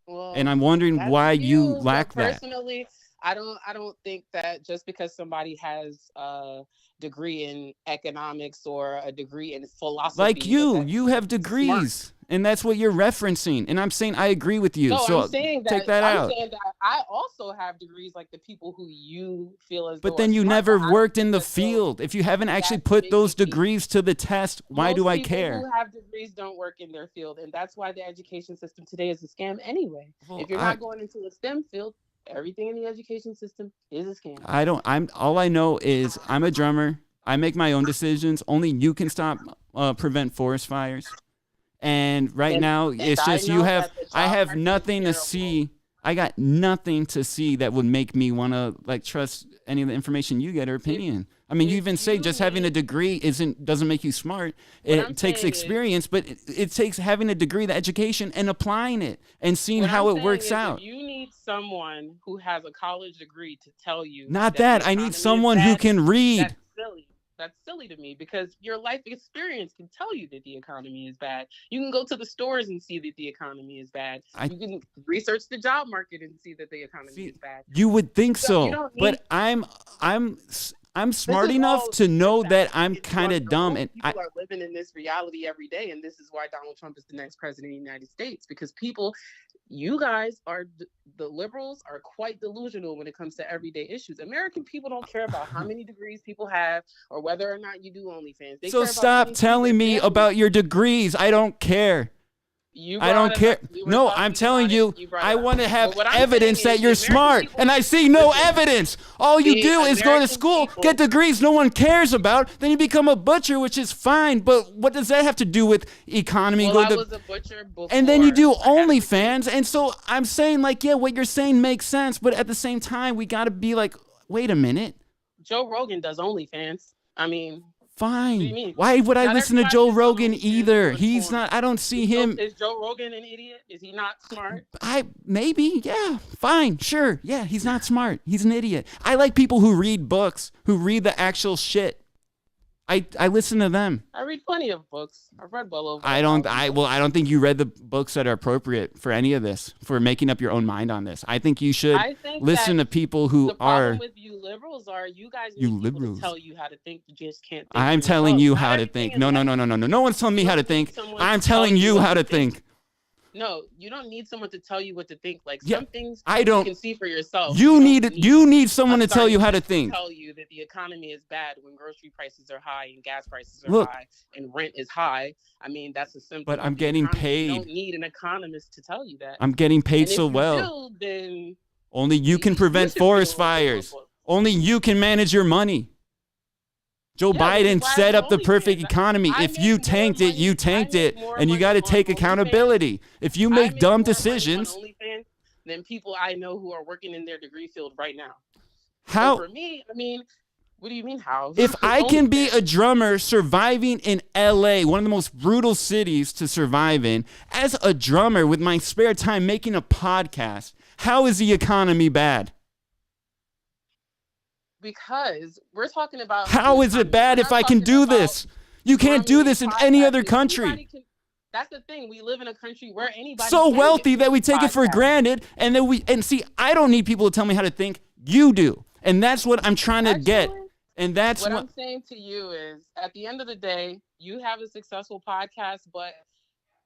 well, And I'm wondering that's why you but lack that. Personally, I don't think that just because somebody has a degree in economics or a degree in philosophy, Like you that's have degrees. And that's what you're referencing. And I'm saying I agree with you. No, so I'm saying that. take that I'm out. saying that I also have degrees like the people who you feel as. But though then are you smart, never but I worked don't in the think as though field. If you haven't actually that's put making those me- degrees to the test, why Most do I people care? Who have degrees don't work in their field, and that's why the education system today is a scam anyway. Well, If you're not going into a STEM field, everything in the education system is a scam. All I know is I'm a drummer. I make my own decisions. Only you can prevent forest fires. And right And- now, and it's I just know you have. that the I job have market is nothing to terrible. see. I got nothing to see that would make me want to like trust any of the information you get or opinion. I mean, you if even say you just having a need- degree doesn't make you smart. What It I'm takes saying is- experience, but it takes having a degree, the education, and applying it and seeing What how I'm it saying works is out. If you need someone who has a college degree to tell you, Not the that. I economy need is someone who bad, can read. That's silly. That's silly to me because your life experience can tell you that the economy is bad. You can go to the stores and see that the economy is bad. You can research the job market and see that the economy is bad. You would think So so, you don't but need- I'm smart is enough all to know that fact. I'm It's kind of dumb, wonderful. and people are living in this reality every day, and this is why Donald Trump is the next president of the United States. Because you guys are the liberals are quite delusional when it comes to everyday issues. American people don't care about how many degrees people have or whether or not you do OnlyFans. They so care about stop getting telling to me their family. about your degrees. I don't care. I don't care. No, I'm telling you, I want to have evidence that you're smart, and I see no evidence. All you do is go to school, get degrees no one cares about, then you become a butcher, which is fine, but what does that have to do with economy? Well, I was a butcher before. And then you do OnlyFans, and so I'm saying, like, yeah, what you're saying makes sense, but at the same time, we got to be like, wait a minute. Joe Rogan does OnlyFans. I mean, fine. What do you mean? Why would I Not listen to everybody Joe is on Rogan OnlyFans either? to He's inform. not. I don't see him. Is Joe Rogan an idiot? Is he not smart? Maybe, yeah, fine, sure, yeah, he's not smart. He's an idiot. I like people who read books, who read the actual shit. I listen to them. I read plenty of books. I've read well over. I don't think you read the books that are appropriate for any of this, for making up your own mind on this. I think you should I think listen to that people who the problem are. with you liberals are you guys You need people liberals. to tell you how to think. You just can't. Think I'm for telling yourself. you Not how to everything think. is No. right. No one's telling me how to think. someone I'm to tell telling you you how what to to think. think. No, you don't need someone to tell you what to think. Like Yeah, some things I don't- you can see for yourself. You don't need someone I'm to tell sorry, you how to just think. Tell you that the economy is bad when grocery prices are high and gas prices are Look. high and rent is high. I mean, that's a symptom. But of I'm the getting economy. paid. You don't need an economist to tell you that. I'm getting paid And if so you well. do, then Only you can prevent should forest read a little fires. book. Only you can manage your money. Joe Yeah, which is Biden why I set do up the perfect OnlyFans. economy. I If make you more tanked it, money- you I tanked make it, more and you money got to on take OnlyFans. accountability. If you I make make dumb more money on decisions, OnlyFans than people I know who are working in their degree field right now. how? So for me, I mean, what do you mean how? If I can be OnlyFans. a drummer surviving in LA, one of the most brutal cities to survive in, as a drummer with my spare time making a podcast, how is the economy bad? Because we're talking about How is it bad if I can do this? You can't do this in any other country. That's the thing. We live in a country where anybody So can wealthy get that we take it for podcasts. granted, and then see, I don't need people to tell me how to think. You do, and that's what I'm trying to get. Actually, And that's what what I'm saying to you is, at the end of the day, you have a successful podcast, but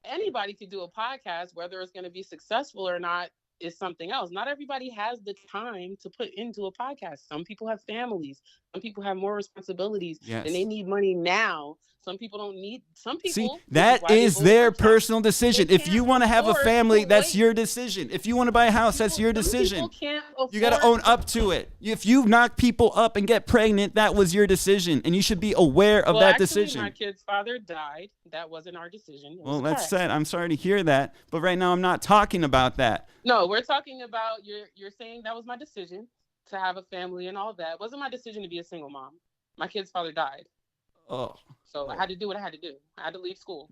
anybody could do a podcast. Whether it's going to be successful or not is something else. Not everybody has the time to put into a podcast. Some people have families. Some people have more responsibilities Yes. and they need money now. Some people don't need. Some people. See, which that why they is voted their for Trump, personal decision. they If you can't want to have a afford family, to that's wait. your decision. If you want to buy a house, that's your Some decision. people can't You got to afford own up to it. If you knock people up and get pregnant, that was your decision, and you should be aware of Well, that actually, decision. my kid's father died. That wasn't our decision. It was Well, a car that's sad. accident. I'm sorry to hear that, but right now I'm not talking about that. No, we're talking about you're saying that was my decision to have a family and all that. It wasn't my decision to be a single mom. My kid's father died. Oh, So I had to do what I had to do. I had to leave school.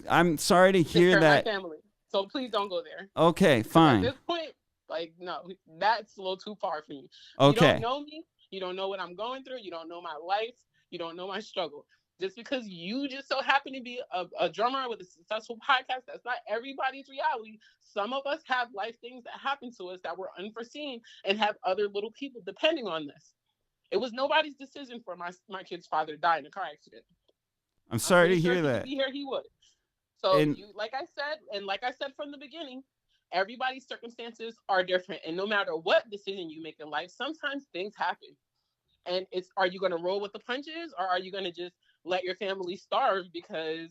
I'm sorry to Take hear care of that. my family. So please don't go there. Okay, At fine. this point, like, no, that's a little too far for me. Okay. You don't know me. You don't know what I'm going through. You don't know my life. You don't know my struggle. Just because you just so happen to be a drummer with a successful podcast, that's not everybody's reality. Some of us have life things that happen to us that were unforeseen and have other little people depending on this. It was nobody's decision for my kid's father to die in a car accident. I'm sorry to pretty sure hear if he that. could be here, he would. So, And- like I said from the beginning, everybody's circumstances are different, and no matter what decision you make in life, sometimes things happen. And are you going to roll with the punches, or are you going to just let your family starve because,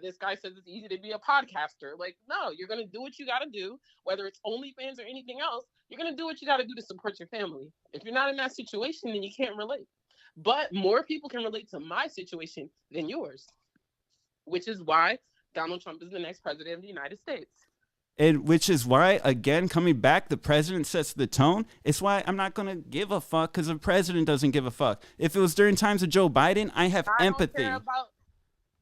this guy says it's easy to be a podcaster? Like, no, you're going to do what you got to do, whether it's OnlyFans or anything else. You're going to do what you got to do to support your family. If you're not in that situation, then you can't relate. But more people can relate to my situation than yours, which is why Donald Trump is the next president of the United States. And which is why, again, coming back, the president sets the tone. It's why I'm not going to give a fuck, because the president doesn't give a fuck. If it was during times of Joe Biden, I have empathy.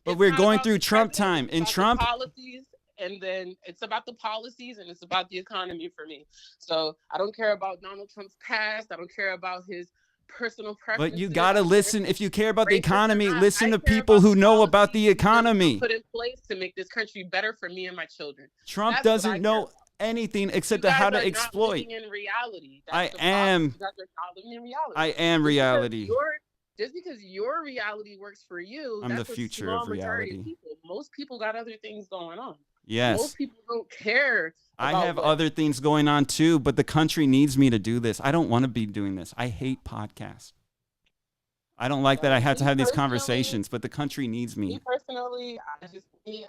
But we're going through Trump time. And Trump... policies, and then it's about the policies, and it's about the economy for me. So I don't care about Donald Trump's past. I don't care about his personal preferences. But you got to listen. If you care about the Racist or economy, not, listen I to care people about who the know about the policies that economy. put in place to make this country better for me and my children. Trump That's what I doesn't care know about. anything except You how guys to are exploit. Not living in reality. That's I the problem. am. You guys are not living in reality. I am reality. Just because your reality works for you, I'm that's the a future small of majority reality. of people. Most people got other things going on. Yes. Most people don't care. I about have what- other things going on too, but the country needs me to do this. I don't want to be doing this. I hate podcasts. I don't like that I have to have these conversations, but the country needs me. Me personally,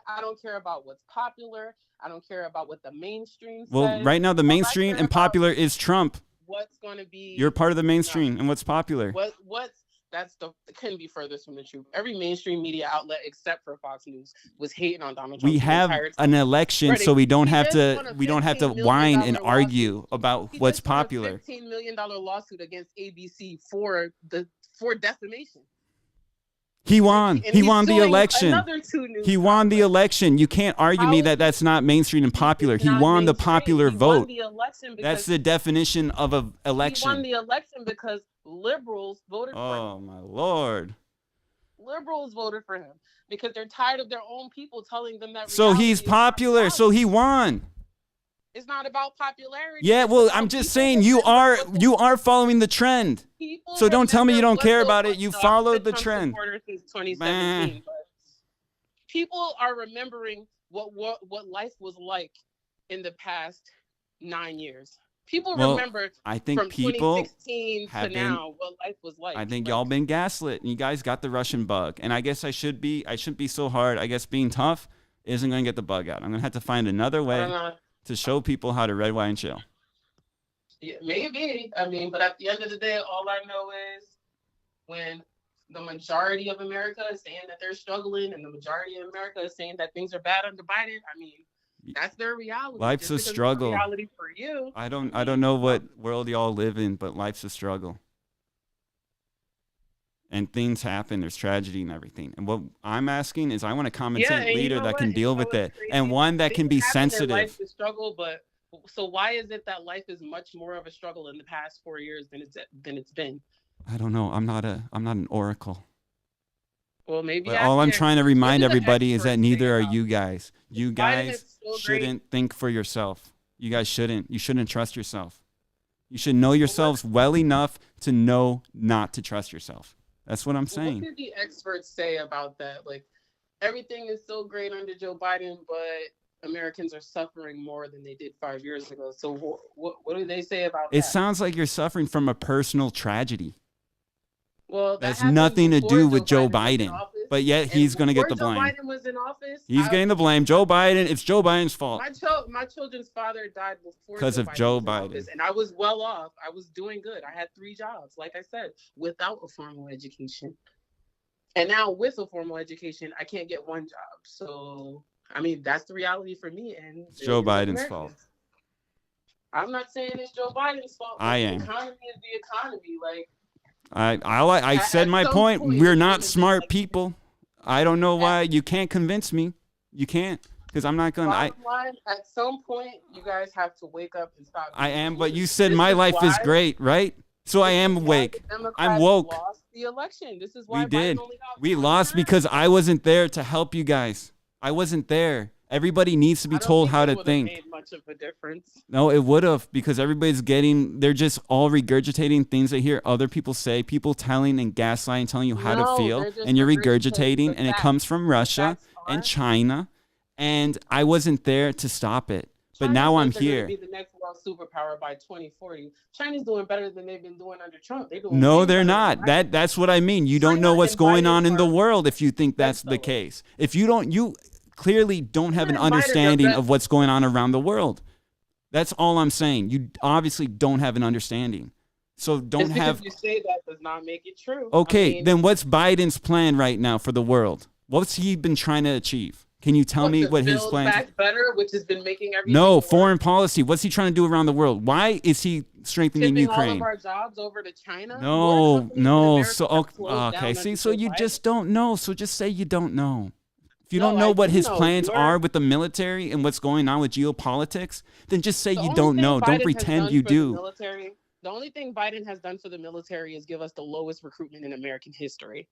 I don't care about what's popular. I don't care about what the mainstream Well, says. right now the All I mainstream care and about popular is Trump. What's going to be? You're part of the mainstream and what's popular. It couldn't be furthest from the truth. Every mainstream media outlet except for Fox News was hating on Donald Trump. We have an election, so we don't have to whine and argue about what's popular. $15 million lawsuit against ABC for defamation. He won. And He he's won the suing election. another two news He won the outlets. election. You can't argue me that that's not mainstream and popular. He Not won the mainstream. popular He vote. won the election because That's the definition of an he won election. the election because liberals voted for him. Oh my Lord. Liberals voted for him because they're tired of their own people telling them that. So reality he's is not popular. reality. So he won. It's not about popularity. Yeah, it's well, about I'm just people saying you remember what are following the trend. people So don't tell me you remember don't what care the- about it. You no, I've followed been the Trump trend. supporter since 2017, but people are remembering what life was like in the past 9 years. People Well, remember I think from people 2016 to have been- now what life was like. I think Like, y'all been gaslit and you guys got the Russian bug. And I guess I shouldn't be so hard. I guess being tough isn't going to get the bug out. I'm going to have to find another I way don't know. to show people how to red, wine, chill. Yeah, maybe. I mean, but at the end of the day, all I know is when the majority of America is saying that they're struggling and the majority of America is saying that things are bad under Biden, I mean, that's their reality. Life's Just a because it's struggle. reality for you. I don't know what world y'all live in, but life's a struggle. And things happen. There's tragedy and everything. And what I'm asking is I want a common Yeah, sense and you leader know that what? can You deal know with what's it crazy? and one that can be Things happen in sensitive. life to struggle, but so why is it that life is much more of a struggle in the past 4 years than it's been? I don't know. I'm not an oracle. Well, maybe But all I'm trying to remind What do the everybody is that experts neither say are about you guys. You Biden guys is so great. shouldn't think for yourself. You guys shouldn't. You shouldn't trust yourself. You should know yourselves well enough to know not to trust yourself. That's what I'm What saying. did the experts say about that? Like, everything is so great under Joe Biden, but Americans are suffering more than they did 5 years ago. So what do they say about It that? sounds like you're suffering from a personal tragedy. Well, that That's happened nothing to before do with Joe was in Biden. office. But yet And he's going to get the before blame. Joe Biden was in office, He's getting the blame. Joe Biden, it's Joe Biden's fault. my children's father died before Because of Joe was in Biden. office, and I was well off. I was doing good. I had 3 jobs, like I said, without a formal education. And now with a formal education, I can't get 1 job. So, I mean, that's the reality for me. And It's Joe billions of Biden's Americans. fault. I'm not saying it's Joe Biden's fault. I am. The economy is the economy. Like, I said At my some point. point, We're it's not gonna be smart like- people. I don't know why you can't convince me. You can't, because I'm not gonna. bottom line, at some point, you guys have to wake up and stop. I being am, but you foolish. said This my life is why- great, right? So I this am is why awake. the Democrats I'm woke. Lost the election. This is why We Biden did. only got We 1 lost term. because I wasn't there to help you guys. I wasn't there. Everybody needs to be I don't told think how it to would've think. Made much of a difference. No, it would have, because they're just all regurgitating things they hear other people say, people telling and gaslighting, telling you how to No, feel, they're just and you're regurgitating regurgitating, the and it facts. comes from Russia facts and are- China, and I wasn't there to stop it. But China now I'm thinks they're here. gonna be the next world superpower by 2040. China's doing better than they've been doing under Trump. They're doing No, way they're better not. than Biden. That's what I mean. You don't China know what's and going Biden on in the are world if you think that's the bedfellows. case. If you clearly don't have an China and Biden are understanding bed- of what's going on around the world. That's all I'm saying. You obviously don't have an understanding. So don't Just because have. you say that does not make it true. Okay, I mean, then what's Biden's plan right now for the world? What's he been trying to achieve? Can you tell me to what his build plan? back better, which has been making everything No, worse. foreign policy. What's he trying to do around the world? Why is he strengthening Shipping all Ukraine? of our jobs over to China. No, More companies in no. America So have closed okay. down See, under so Joe you Biden. just don't know. So just say you don't know. If you No, don't know I what do his know. plans You're- are with the military and what's going on with geopolitics, then just say The you only don't thing know. Biden Don't has pretend done you for the do. military- The only thing Biden has done for the military is give us the lowest recruitment in American history.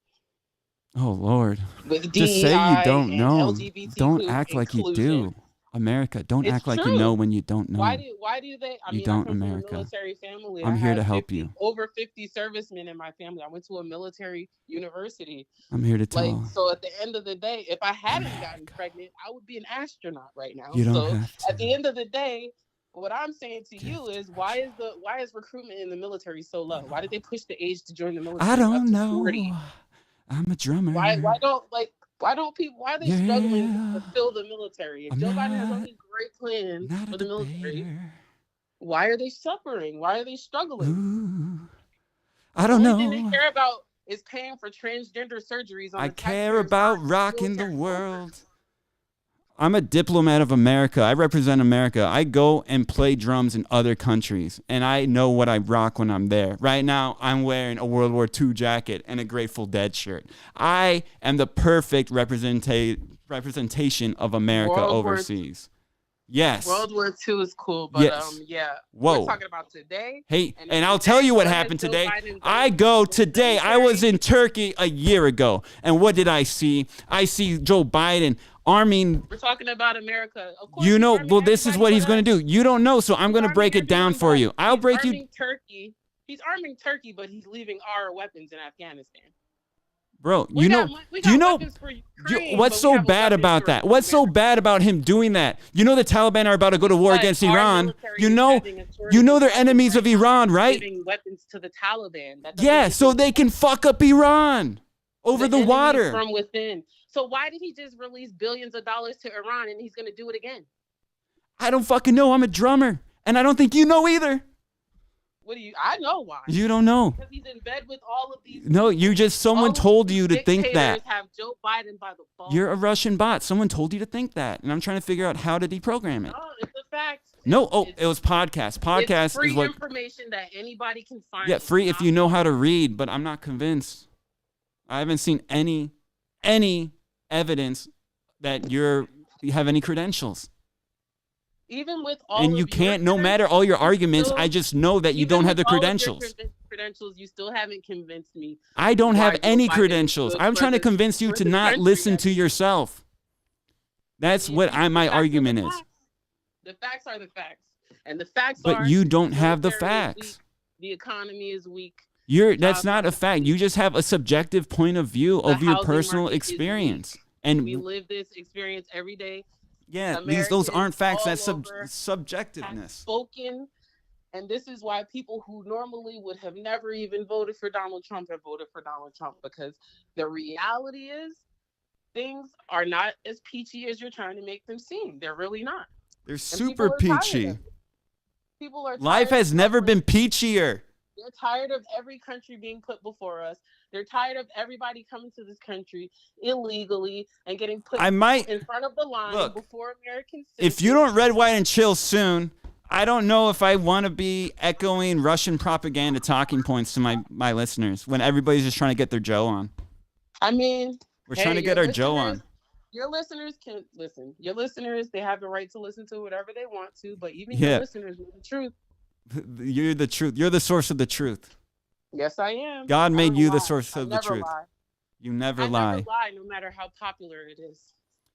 Oh Lord. With Just say DEI you don't and know. LGBTQ Don't act like you do. inclusion. America, don't It's act like you true. know when you don't know. Why do they? I You mean, don't, I come America. from a military family. I'm I here had to help 50 you. Over 50 servicemen in my family. I went to a military university. I'm here to tell. Like, so at the end of the day, if I hadn't gotten pregnant, I would be an astronaut right now. You don't so have to. at the end of the day, what I'm saying to you is why is recruitment in the military so low? Why did they push the age to join the military? I up don't to know. 40? I'm a drummer. Why don't people, why are they struggling Yeah. to fill the military? If I'm Joe Biden has all not- these great plans Not for a the military, debater. why are they suffering? Why are they struggling? Ooh. I The don't only thing know. they care about is paying for transgender surgeries. On I the care taxpayers' about dime. rocking the Military world. I'm a diplomat of America. I represent America. I go and play drums in other countries, and I know what I rock when I'm there. Right now, I'm wearing a World War II jacket and a Grateful Dead shirt. I am the perfect representation of America World War- overseas. Yes. World War II is cool, but Yes. yeah. Whoa. We're talking about today. Hey, And and if I'll today- tell you what has happened Joe today. Biden done I with go the today. I was military? in Turkey a year ago, and what did I see? I see Joe Biden arming. We're talking about America. Of course, You he's know, arming well, this is everybody what he's but going to us. do. You don't know, so I'm He's going to arming break it down everyone for but you. us. I'll He's break you. arming Turkey. He's arming Turkey, but he's leaving our weapons in Afghanistan. Bro, We you got know, mon- we do you got know, weapons for Ukraine, what's but we so have a bad weapon about for that? What's so America. bad about him doing that? You know the Taliban are about to go to war But against our Iran. military You is know, having a shortage you know of they're weapons enemies of right now, Iran, right? Giving weapons to the Taliban. That doesn't Yeah, make so any they can fuck up Iran over the enemy water. from within. So why did he just release billions of dollars to Iran and he's going to do it again? I don't fucking know. I'm a drummer, and I don't think you know either. What do you? I know why. You don't know. Because he's in bed with all of these. No, you just all someone of told these you to think that. dictators have Joe Biden by the balls. You're a Russian bot. Someone told you to think that, and I'm trying to figure out how to deprogram it. No, it's a fact. No, oh, It's- it was podcast. it's Podcast free is what. information that anybody can find. Yeah, free if you know how to read, but I'm not convinced. I haven't seen any evidence that you have any credentials. Even with all And of you your can't, no matter all your arguments, still- I just know that you even don't have with the all of your credentials. Credentials, you still haven't convinced me. I don't why have Joe any Biden is credentials. good I'm for trying to the- convince you for to the not country. listen to yourself. That's You- what the my facts are the argument is. facts. The facts are the facts. And the facts But are you don't the have the military is facts. weak, the economy is weak. That's not a fact. You just have a subjective point of view The of your housing personal market is weak. experience. We And live this experience every day. yeah, those Americans aren't facts. That's all over subjectiveness. Spoken And this is why people who normally would have never even voted for Donald Trump have voted for Donald Trump, because the reality is things are not as peachy as you're trying to make them seem. They're really not. They're And super people are tired peachy. of it. People are Life tired has of never suffering. been peachier. They're tired of every country being put before us. They're tired of everybody coming to this country illegally and getting put in front of the line before American citizens. If you don't red, white, and chill soon, I don't know if I want to be echoing Russian propaganda talking points to my listeners when everybody's just trying to get their Joe on. I mean, we're trying to get our Joe on. Your listeners can listen. Your listeners, they have the right to listen to whatever they want to, but even your listeners know the truth. You're the truth. You're the source of the truth. Yes, I am. God made you the source of the truth. Lie. You never I lie. never lie, no matter how popular it is.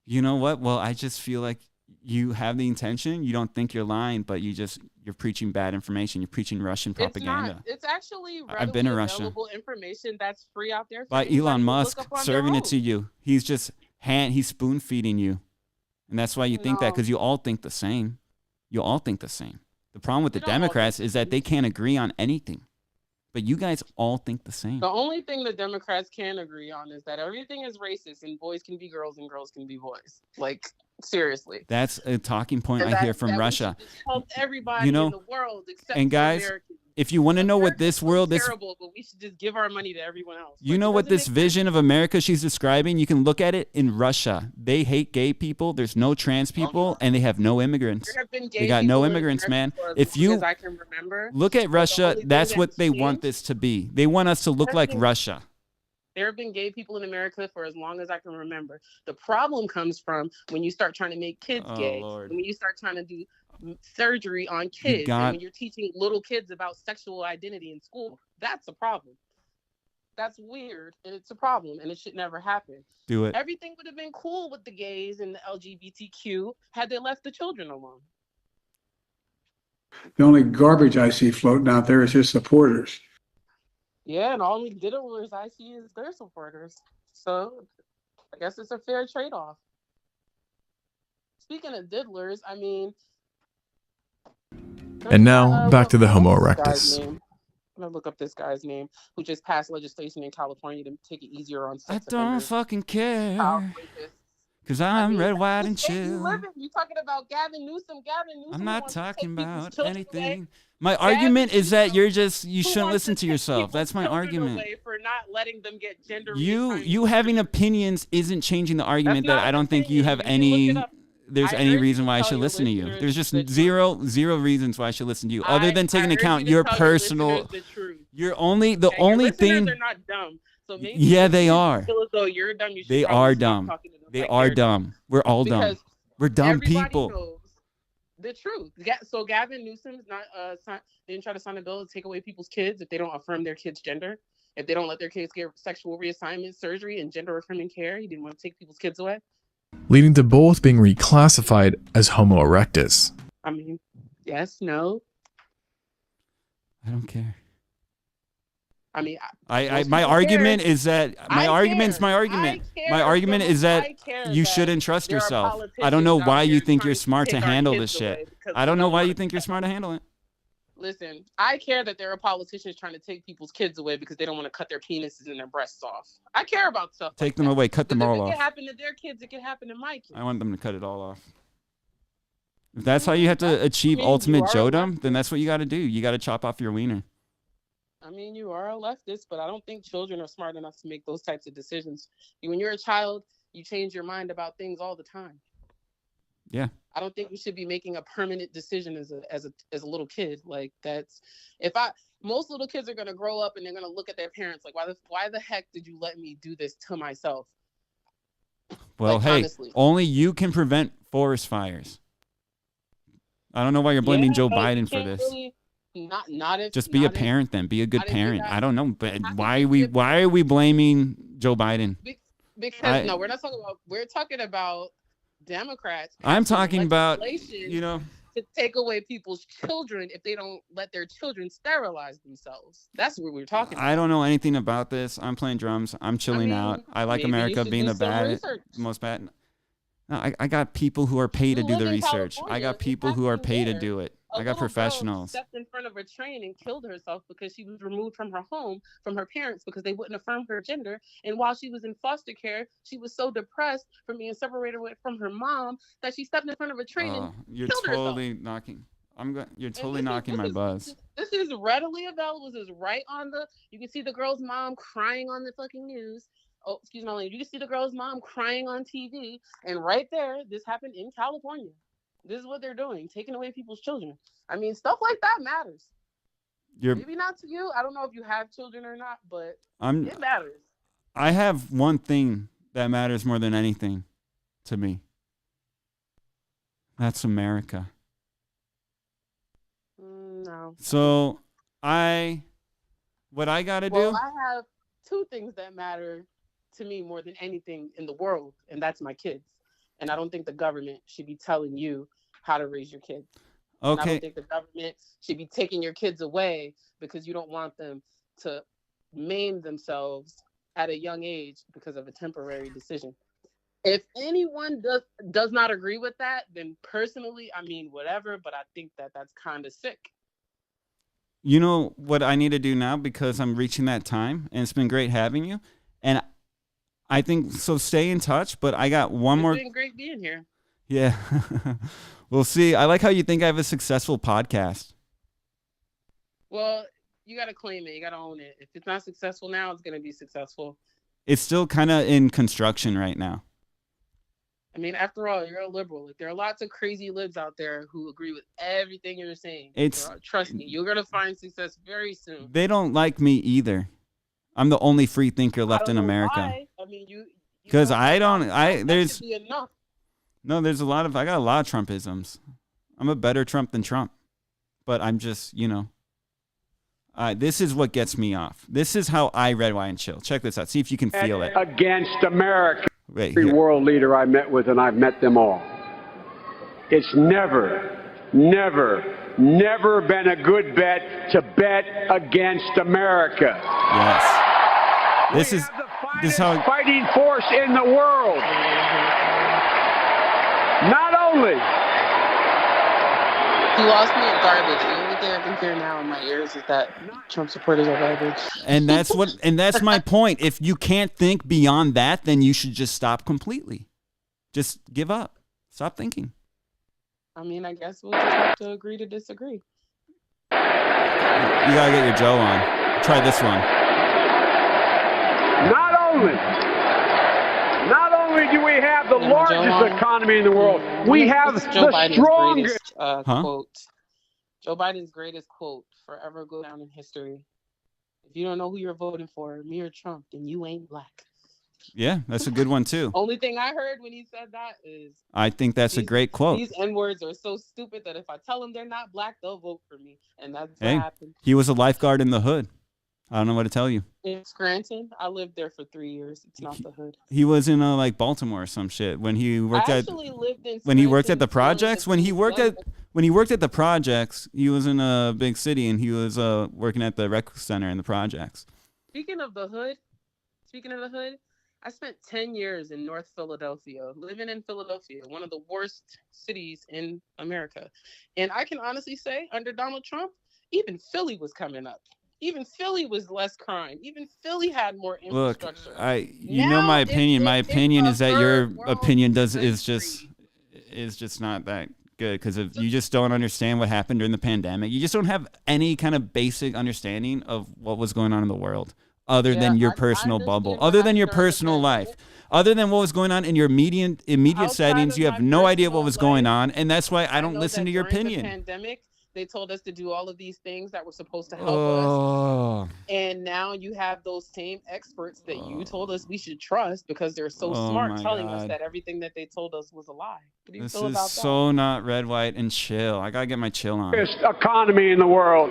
You know what? Well, I just feel like you have the intention. You don't think you're lying, but you're preaching bad information. You're preaching Russian propaganda. It's actually I've been to Russia. available information that's free out there. By Elon Musk serving it to you. He's just he's spoon feeding you. And that's why you think that, because you all think the same. You all think the same. The problem with the Democrats is that they can't agree on anything. But you guys all think the same. The only thing the Democrats can agree on is that everything is racist and boys can be girls and girls can be boys. Like, seriously. That's a talking point I hear from Russia. Help everybody in the world except and guys, Americans. If you want to know what this world is terrible, but we should just give our money to everyone else. You know what this vision of America she's describing? You can look at it in Russia. They hate gay people. There's no trans people, and they have no immigrants. They got no immigrants, man. If you I can remember, look at Russia, that's what they want this to be. They want us to look like Russia. There have been gay people in America for as long as I can remember. The problem comes from when you start trying to make kids gay. Lord. When you start trying to do surgery on kids, and when you're teaching little kids about sexual identity in school, that's a problem. That's weird, and it's a problem, and it should never happen. Do it. Everything would have been cool with the gays and the LGBTQ had they left the children alone. The only garbage I see floating out there is his supporters. Yeah, and all the diddlers I see is their supporters. So I guess it's a fair trade-off. Speaking of diddlers, I mean... And now, back to the Homo erectus. I'm going to look up this guy's name who just passed legislation in California to take it easier on sex I don't offenders. fucking care. Because I'm red, white, and chill. You talking about Gavin Newsom? I'm not talking about anything. My argument is that you shouldn't listen to yourself. That's my argument. For not letting them get gender You having opinions isn't changing the argument that I don't think you have any... There's any reason why I should listen to you. There's just zero reasons why I should listen to you, other than taking account your personal. You're only the only thing. They're not dumb. So maybe yeah, they are. Feel as though you're dumb. They are dumb. They are dumb. We're all dumb. We're dumb people. Knows the truth. So Gavin Newsom's not didn't try to sign a bill to take away people's kids if they don't affirm their kids' gender. If they don't let their kids get sexual reassignment surgery and gender affirming care, he didn't want to take people's kids away. Leading to both being reclassified as Homo erectus. I mean, yes, no. I don't care. I mean, my argument is that my argument. My argument is that you shouldn't trust yourself. I don't know why you think you're smart to handle this shit. I don't know why you think you're smart to handle it. Listen, I care that there are politicians trying to take people's kids away because they don't want to cut their penises and their breasts off. I care about stuff. Take them away. Cut them all off. If it can happen to their kids, it can happen to my kids. I want them to cut it all off. If that's how you have to achieve ultimate Jodom, then that's what you got to do. You got to chop off your wiener. I mean, you are a leftist, but I don't think children are smart enough to make those types of decisions. When you're a child, you change your mind about things all the time. Yeah. I don't think we should be making a permanent decision as a little kid. Like most little kids are gonna grow up and they're gonna look at their parents like, why the heck did you let me do this to myself? Well, hey, honestly, only you can prevent forest fires. I don't know why you're blaming Joe Biden for this. Really, just be a parent then. Be a good parent. I don't know, but why are we blaming Joe Biden? Because we're not talking about. We're talking about Democrats. I'm talking about, to take away people's children if they don't let their children sterilize themselves. That's what we're talking about. I don't know anything about this. I'm playing drums. I'm chilling out. I like America being the most bad. No, I got people who are paid to do the research. I got people who are paid to do it. A I got little girl professionals. stepped in front of a train and killed herself because she was removed from her home, from her parents, because they wouldn't affirm her gender. And while she was in foster care, she was so depressed from being separated from her mom that she stepped in front of a train and You're killed herself. totally knocking. You're And totally knocking my buzz. This is readily available. This is right on the. You can see the girl's mom crying on the fucking news. Oh, excuse my language. You can see the girl's mom crying on TV, and right there, this happened in California. This is what they're doing, taking away people's children. I mean, stuff like that matters. Maybe not to you. I don't know if you have children or not, but it matters. I have one thing that matters more than anything to me. That's America. No. So what I gotta do? I have two things that matter to me more than anything in the world, and that's my kids. And I don't think the government should be telling you how to raise your kids. Okay. And I don't think the government should be taking your kids away because you don't want them to maim themselves at a young age because of a temporary decision. If anyone does not agree with that, then personally, I mean, whatever, but I think that that's kind of sick. You know what I need to do now, because I'm reaching that time, and it's been great having you. And I think so. Stay in touch, but I got one more. It's been great being here. Yeah, we'll see. I like how you think I have a successful podcast. Well, you got to claim it. You got to own it. If it's not successful now, it's going to be successful. It's still kind of in construction right now. I mean, after all, you're a liberal. Like, there are lots of crazy libs out there who agree with everything you're saying. Trust me, you're going to find success very soon. They don't like me either. I'm the only free thinker left in America. Why. I mean, because there's enough. No, I got a lot of Trumpisms. I'm a better Trump than Trump, but I'm just, this is what gets me off. This is how I red, wine, and chill. Check this out. See if you can feel it. Against America. Wait, every world leader I met with, and I've met them all. It's never, never, never been a good bet to bet against America. Yes. This is how fighting force in the world. Not only. He lost me at garbage. The only thing I can hear now in my ears is that Trump supporters are garbage. And that's my point. If you can't think beyond that, then you should just stop completely. Just give up. Stop thinking. I mean, I guess we'll just have to agree to disagree. You gotta get your Joe on. Try this one. Not only do we have the largest economy in the world, we have the strongest quote. Joe Biden's greatest quote forever go down in history. If you don't know who you're voting for, me or Trump, then you ain't black. Yeah, that's a good one too. Only thing I heard when he said that is I think that's a great quote. These N-words are so stupid that if I tell them they're not black, they'll vote for me. And that's what happened. He was a lifeguard in the hood. I don't know what to tell you. In Scranton, I lived there for 3 years. It's not the hood. He was in like Baltimore or some shit when he worked at the projects. When he worked at the projects, he was in a big city and he was working at the rec center in the projects. Speaking of the hood, I spent 10 years in North Philadelphia, living in Philadelphia, one of the worst cities in America. And I can honestly say, under Donald Trump, even Philly was coming up. Even Philly was less crime. Even Philly had more infrastructure. Look, you know my opinion. My opinion is that your opinion is just not that good, because you just don't understand what happened during the pandemic. You just don't have any kind of basic understanding of what was going on in the world, other than your personal bubble, other than your personal life, other than what was going on in your immediate settings. You have no idea what was going on, and that's why I don't listen to your opinion. Pandemic, they told us to do all of these things that were supposed to help us. And now you have those same experts that you told us we should trust because they're so smart telling us that everything that they told us was a lie. What do you feel about that? This is so not red, white, and chill. I got to get my chill on. Best economy in the world.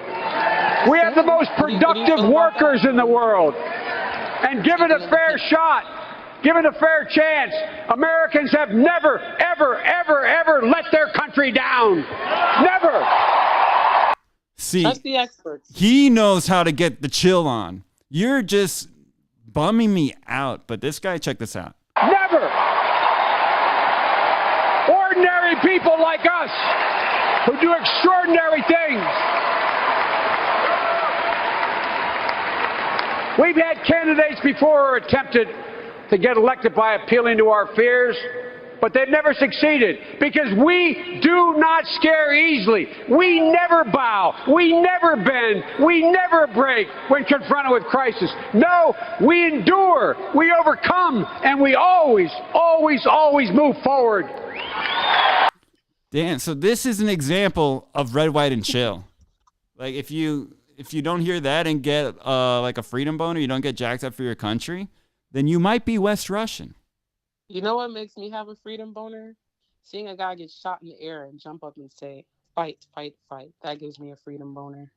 We have the most productive workers in the world. And given a fair shot, given a fair chance, Americans have never, ever, ever, ever let their country down. Never. See, that's the experts. He knows how to get the chill on. You're just bumming me out. But this guy, check this out. Never. Ordinary people like us who do extraordinary things. We've had candidates before who attempted to get elected by appealing to our fears, but they've never succeeded because we do not scare easily. We never bow. We never bend. We never break when confronted with crisis. No, we endure. We overcome, and we always, always, always move forward. Damn, so this is an example of red, white, and chill. Like if you don't hear that and get like a freedom boner, you don't get jacked up for your country, then you might be West Russian. You know what makes me have a freedom boner? Seeing a guy get shot in the air and jump up and say, fight, fight, fight. That gives me a freedom boner.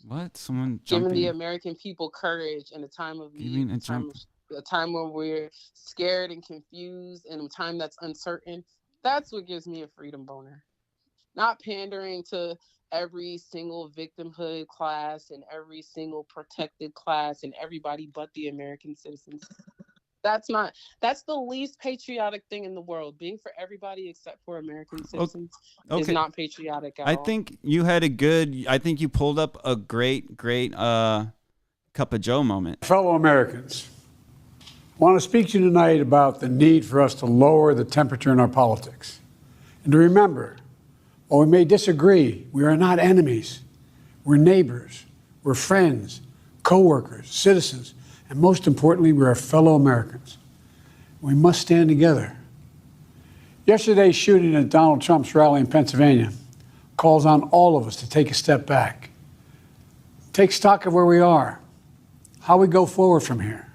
What? Someone jumping? Giving the American people courage in a time of need, a time when we're scared and confused, and a time that's uncertain. That's what gives me a freedom boner. Not pandering to every single victimhood class and every single protected class and everybody but the American citizens. That's the least patriotic thing in the world. Being for everybody except for American citizens is not patriotic at all. I think you pulled up a great cup of Joe moment. Fellow Americans, I want to speak to you tonight about the need for us to lower the temperature in our politics. And to remember, while we may disagree, we are not enemies. We're neighbors. We're friends, co-workers, citizens, and most importantly, we are fellow Americans. We must stand together. Yesterday's shooting at Donald Trump's rally in Pennsylvania calls on all of us to take a step back, take stock of where we are, how we go forward from here.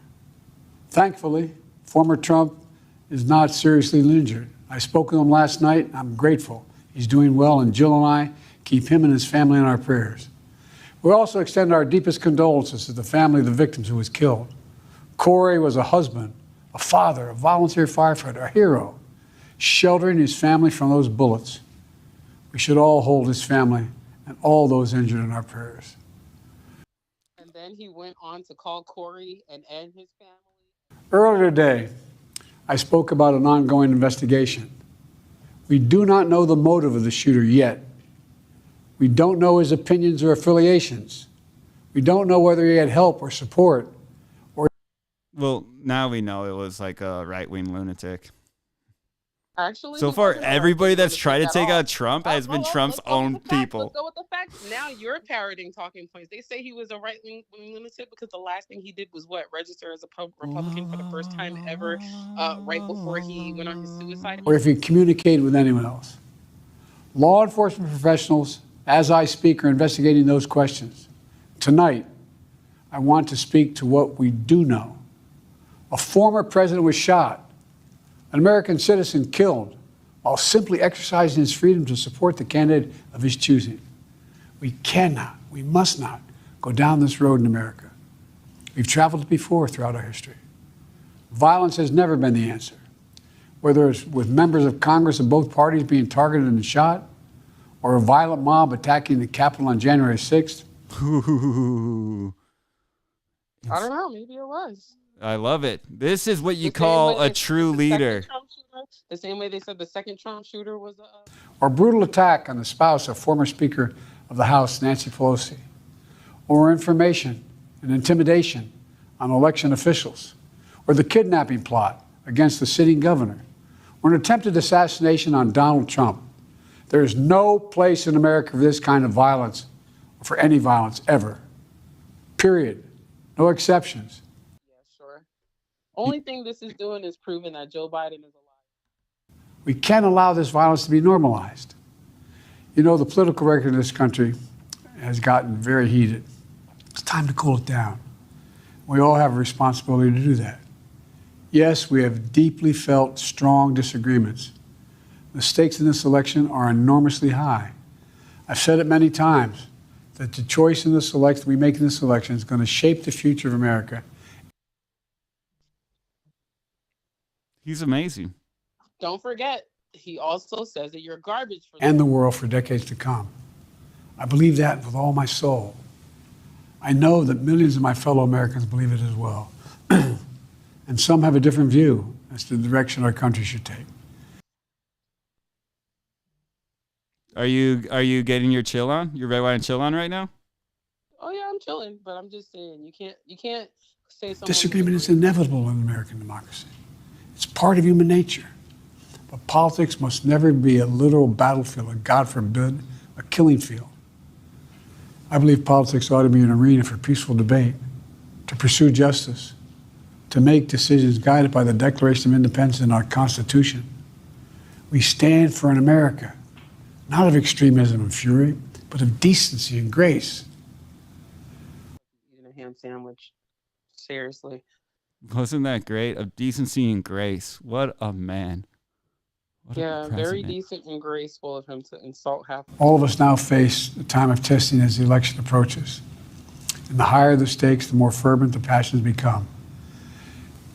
Thankfully, former Trump is not seriously injured. I spoke with him last night. I'm grateful. He's doing well, and Jill and I keep him and his family in our prayers. We also extend our deepest condolences to the family of the victims who was killed. Corey was a husband, a father, a volunteer firefighter, a hero, sheltering his family from those bullets. We should all hold his family and all those injured in our prayers. And then he went on to call Corey and his family. Earlier today, I spoke about an ongoing investigation. We do not know the motive of the shooter yet. We don't know his opinions or affiliations. We don't know whether he had help or support. Well, now we know it was like a right-wing lunatic. Actually, so far, everybody that's tried to take out Trump has been Trump's own people. Let's go with the facts. Now you're parroting talking points. They say he was a right-wing lunatic because the last thing he did was what? Register as a Republican for the first time ever, right before he went on his suicide. Or if he communicated with anyone else. Law enforcement professionals, as I speak, are investigating those questions. Tonight, I want to speak to what we do know. A former president was shot. An American citizen killed while simply exercising his freedom to support the candidate of his choosing. We cannot, we must not go down this road in America. We've traveled before throughout our history. Violence has never been the answer. Whether it's with members of Congress of both parties being targeted and shot, or a violent mob attacking the Capitol on January 6th. I don't know, maybe it was. I love it. This is what you call a true leader. The same way they said the second Trump shooter was or brutal attack on the spouse of former Speaker of the House, Nancy Pelosi. Or information and intimidation on election officials. Or the kidnapping plot against the sitting governor. Or an attempted assassination on Donald Trump. There is no place in America for this kind of violence, or for any violence ever. Period. No exceptions. Only thing this is doing is proving that Joe Biden is a liar. We can't allow this violence to be normalized. You know, the political record in this country has gotten very heated. It's time to cool it down. We all have a responsibility to do that. Yes, we have deeply felt strong disagreements. The stakes in this election are enormously high. I've said it many times that the choice in this election we make in this election is going to shape the future of America. He's amazing. Don't forget, he also says that you're garbage for and the world for decades to come. I believe that with all my soul. I know that millions of my fellow Americans believe it as well. And some have a different view as to the direction our country should take. Are you getting your chill on? Your red, white, and chill on right now? Oh yeah, I'm chilling, but I'm just saying you can't say someone Disagreement is inevitable in American democracy. It's part of human nature. But politics must never be a literal battlefield, or God forbid, a killing field. I believe politics ought to be an arena for peaceful debate, to pursue justice, to make decisions guided by the Declaration of Independence and our Constitution. We stand for an America, not of extremism and fury, but of decency and grace. eating a ham sandwich. Seriously. Wasn't that great? Of decency and grace. What a man. What Yeah, a very president. decent and graceful of him to insult half. All of us now face a time of testing as the election approaches. And the higher the stakes, the more fervent the passions become.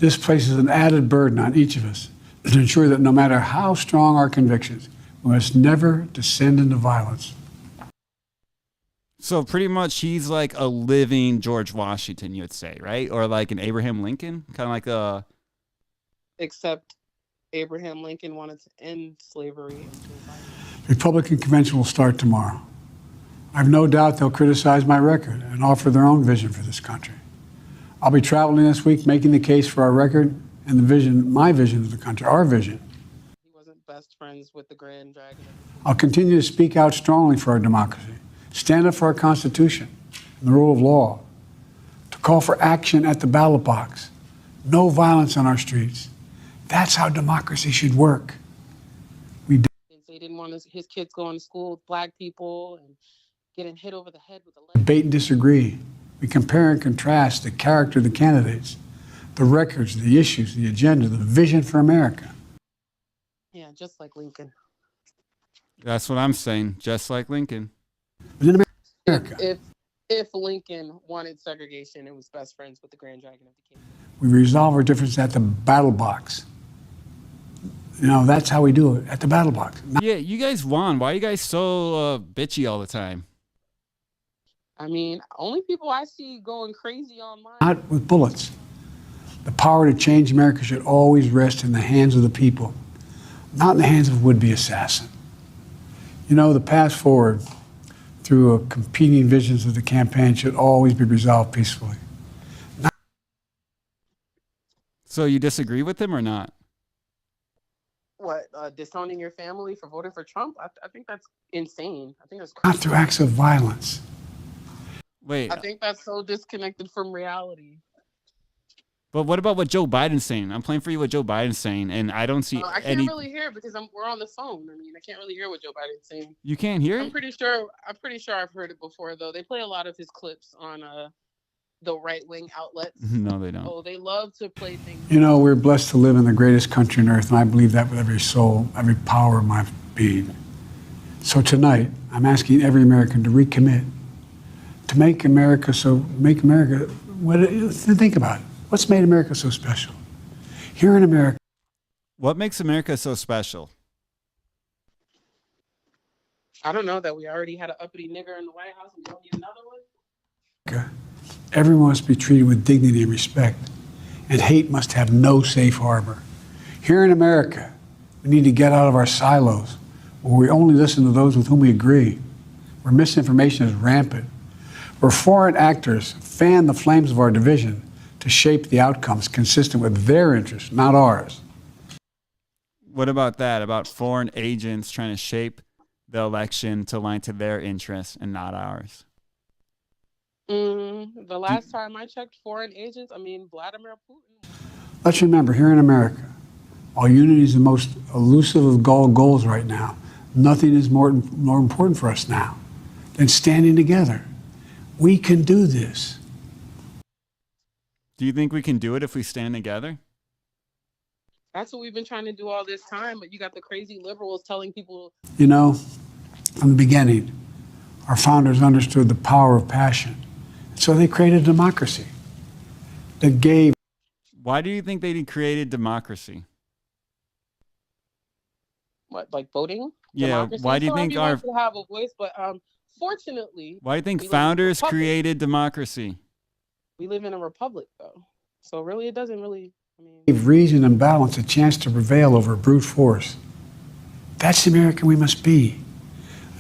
This places an added burden on each of us to ensure that no matter how strong our convictions, we must never descend into violence. So pretty much he's like a living George Washington, you would say, right? Or like an Abraham Lincoln? Kind of like a... Except Abraham Lincoln wanted to end slavery. The Republican convention will start tomorrow. I have no doubt they'll criticize my record and offer their own vision for this country. I'll be traveling this week making the case for our record and the vision, my vision of the country, our vision. He wasn't best friends with the Grand Dragon. I'll continue to speak out strongly for our democracy, stand up for our Constitution and the rule of law, to call for action at the ballot box, no violence on our streets. That's how democracy should work. He didn't want his kids going to school with black people and getting hit over the head with a leg. Debate and disagree. We compare and contrast the character of the candidates, the records, the issues, the agenda, the vision for America. Yeah, just like Lincoln. That's what I'm saying. Just like Lincoln. But in America, If Lincoln wanted segregation and was best friends with the Grand Dragon of the King. we resolve our differences at the battle box. You know, that's how we do it, at the battle box. Yeah, you guys won. Why are you guys so bitchy all the time? I mean, only people I see going crazy online. Not with bullets. The power to change America should always rest in the hands of the people, not in the hands of a would-be assassin. You know, the path forward through competing visions of the campaign should always be resolved peacefully. So you disagree with him or not? What, disowning your family for voting for Trump? I think that's insane. I think that's Not crazy. through acts of violence. Wait, I think that's so disconnected from reality. but what about what Joe Biden's saying? I'm playing for you what Joe Biden's saying, and I don't see I can't any... really hear because we're on the phone. I mean, I can't really hear what Joe Biden's saying. You can't hear I'm it? pretty sure I've heard it before though. They play a lot of his clips on the right-wing outlets. No, they don't. Oh, they love to play things. You know, we're blessed to live in the greatest country on earth, and I believe that with every soul, every power of my being. So tonight, I'm asking every American to recommit, to make America, think about it. What's made America so special? Here in America, What makes America so special? I don't know that we already had an uppity nigger in the White House and don't need another one. everyone must be treated with dignity and respect, and hate must have no safe harbor. Here in America, we need to get out of our silos, where we only listen to those with whom we agree, where misinformation is rampant, where foreign actors fan the flames of our division to shape the outcomes consistent with their interests, not ours. What about that? About foreign agents trying to shape the election to align to their interests and not ours? The last time I checked foreign agents, Vladimir Putin. Let's remember, here in America, while unity is the most elusive of all goals right now, nothing is more important for us now than standing together. We can do this. Do you think we can do it if we stand together? That's what we've been trying to do all this time, but you got the crazy liberals telling people. You know, from the beginning, our founders understood the power of passion. So they created democracy that gave. Why do you think they created democracy? What, like voting? Yeah, Democracy? why do you So think everyone our... should have a voice, but fortunately. Why do you think we live in a founders republic. created democracy? We live in a republic, though. So really, it doesn't really. Gave reason and balance a chance to prevail over brute force. That's the American we must be.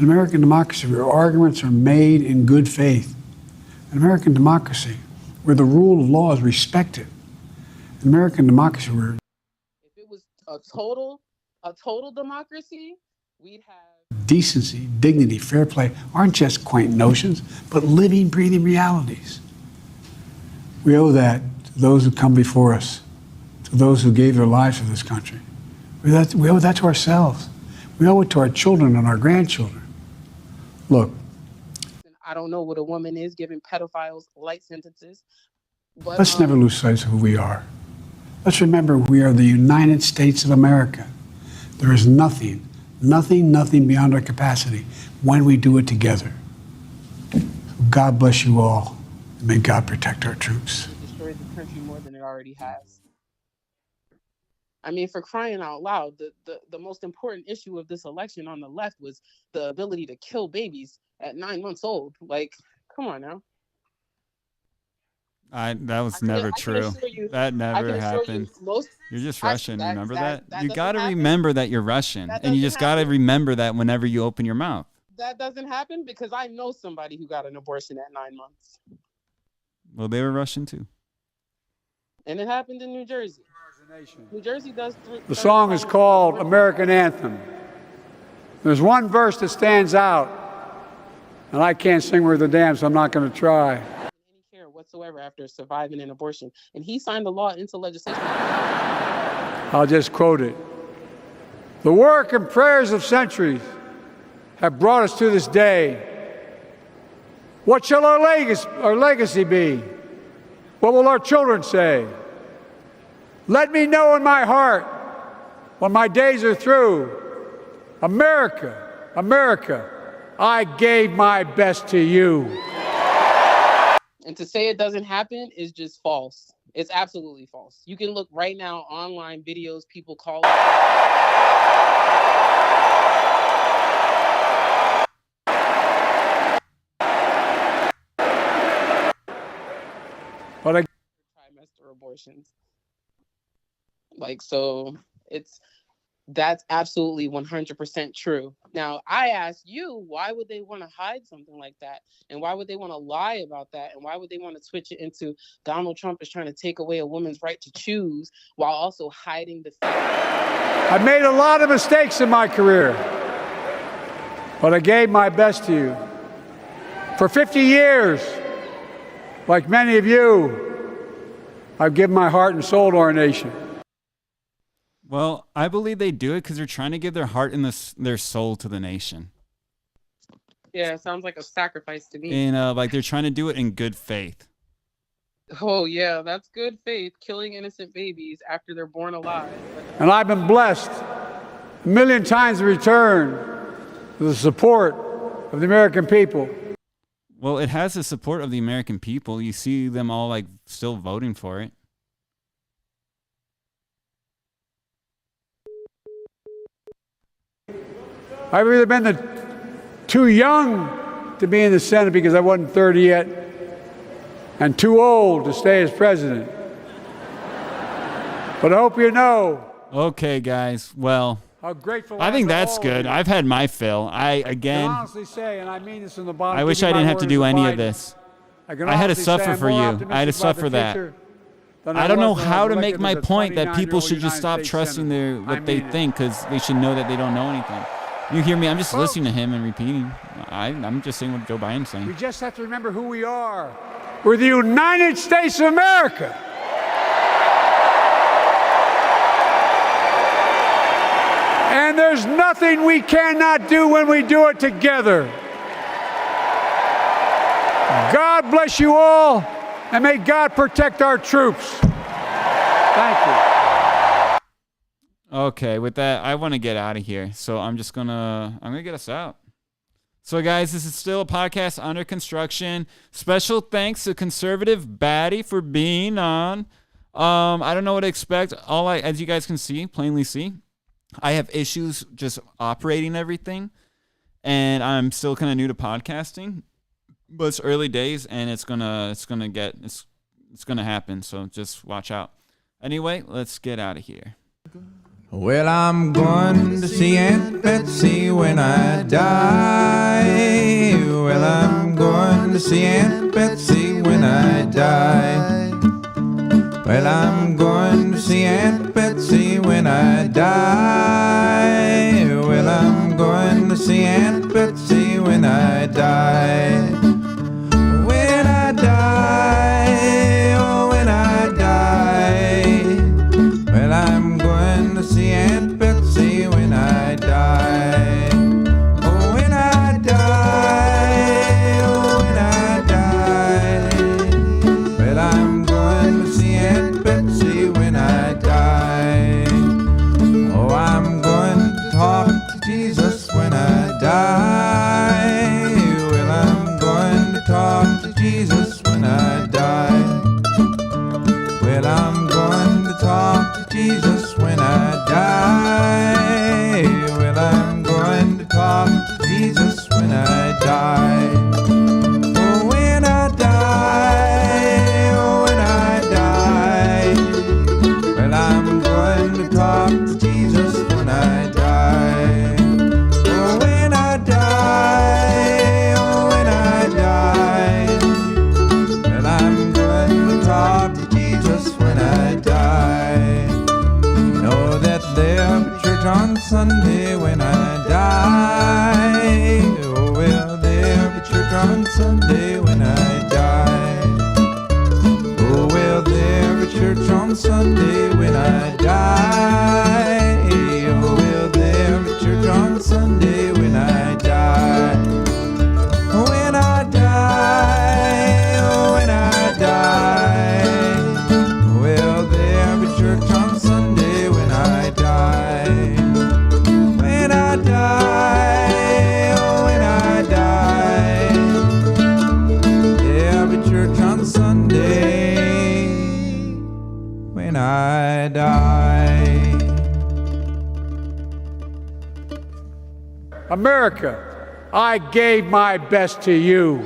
In American democracy, where arguments are made in good faith. In American democracy, where the rule of law is respected. In American democracy, where if it was a total democracy, we'd have decency, dignity, fair play aren't just quaint notions, but living, breathing realities. We owe that to those who come before us, to those who gave their lives for this country. We owe that to ourselves. We owe it to our children and our grandchildren. Look, I don't know what a woman is giving pedophiles light sentences, but let's never lose sight of who we are. Let's remember we are the United States of America. There is nothing beyond our capacity when we do it together. God bless you all, and may God protect our troops. it destroys the country more than it already has. I mean, for crying out loud, the most important issue of this election on the left was the ability to kill babies at 9 months old. Like, come on now. That was never true. That never happened. You're just Russian. Remember that? You got to remember that you're Russian, and you just got to remember that whenever you open your mouth. That doesn't happen because I know somebody who got an abortion at 9 months, Well, they were Russian too. and it happened in New Jersey. New Jersey does. The song is called American Anthem. There's one verse that stands out, and I can't sing worth a damn, so I'm not going to try. Any care whatsoever after surviving an abortion, and he signed the law into legislation. I'll just quote it. The work and prayers of centuries have brought us to this day. What shall our legacy be? What will our children say? Let me know in my heart when my days are through. America, America, I gave my best to you. And to say it doesn't happen is just false. It's absolutely false. You can look right now online videos, people call it. But trimester abortions. Like, so that's absolutely 100% true. Now, I ask you, why would they want to hide something like that? And why would they want to lie about that? And why would they want to switch it into Donald Trump is trying to take away a woman's right to choose while also hiding the fact? I've made a lot of mistakes in my career, but I gave my best to you. For 50 years, like many of you, I've given my heart and soul to our nation. Well, I believe they do it because they're trying to give their heart and their soul to the nation. Yeah, it sounds like a sacrifice to me. And like they're trying to do it in good faith. Oh, yeah, that's good faith, killing innocent babies after they're born alive. And I've been blessed a million times in return for the support of the American people. Well, it has the support of the American people. You see them all like still voting for it. I've either been too young to be in the Senate because I wasn't 30 yet, and too old to stay as president. But I hope you know. Okay, guys. Well, how grateful I think that's good. I've had my fill. I honestly say, and I mean this in the bottom. I wish I didn't have to do any of this. I had to suffer for you. I had to suffer that. I don't know how to make my point that people should just stop trusting what they think because they should know that they don't know anything. You hear me? I'm just listening to him and repeating. I'm just saying what Joe Biden's saying. We just have to remember who we are. We're the United States of America. And there's nothing we cannot do when we do it together. God bless you all, and may God protect our troops. Thank you. Okay, with that, I want to get out of here. So I'm gonna get us out. So guys, this is still a podcast under construction. Special thanks to Conservative Baddie for being on. I don't know what to expect. As you guys can plainly see, I have issues just operating everything, and I'm still kind of new to podcasting. But it's early days, and it's gonna happen. So just watch out. Anyway, let's get out of here. Well, I'm going to see Aunt Betsy when I die. Well, I'm going to see Aunt Betsy when I die. Well, I'm going to see Aunt Betsy when I die. Well, I'm going to see Aunt Betsy when I die. When I die, oh, when I die. Well, I'm going to see Aunt Betsy when I die. Oh, when I die, oh, when I die. Well, I'm going to see Aunt Betsy when I die. Oh, I'm going to talk to Jesus when I die. Well, I'm going to talk to Jesus when I die. Well, I'm going to talk to Jesus when I die. Well, I'm going to talk to Jesus when I die. Oh, when I die, oh, when I die. Well, I'm going to talk to Jesus when I die. Oh, when I die, oh, when I die. Well, I'm going to talk to Jesus when I die. Know that there'll be church on Sunday when I die. Oh, well, there'll be church on Sunday when I die. Oh, well, there'll be church on Sunday when I die. Oh, well, there'll be church on Sunday when I die. When I die, oh, when I die. Well, there'll be church on Sunday when I die. When I die, oh, when I die. There'll be church on Sunday when I die. America, I gave my best to you.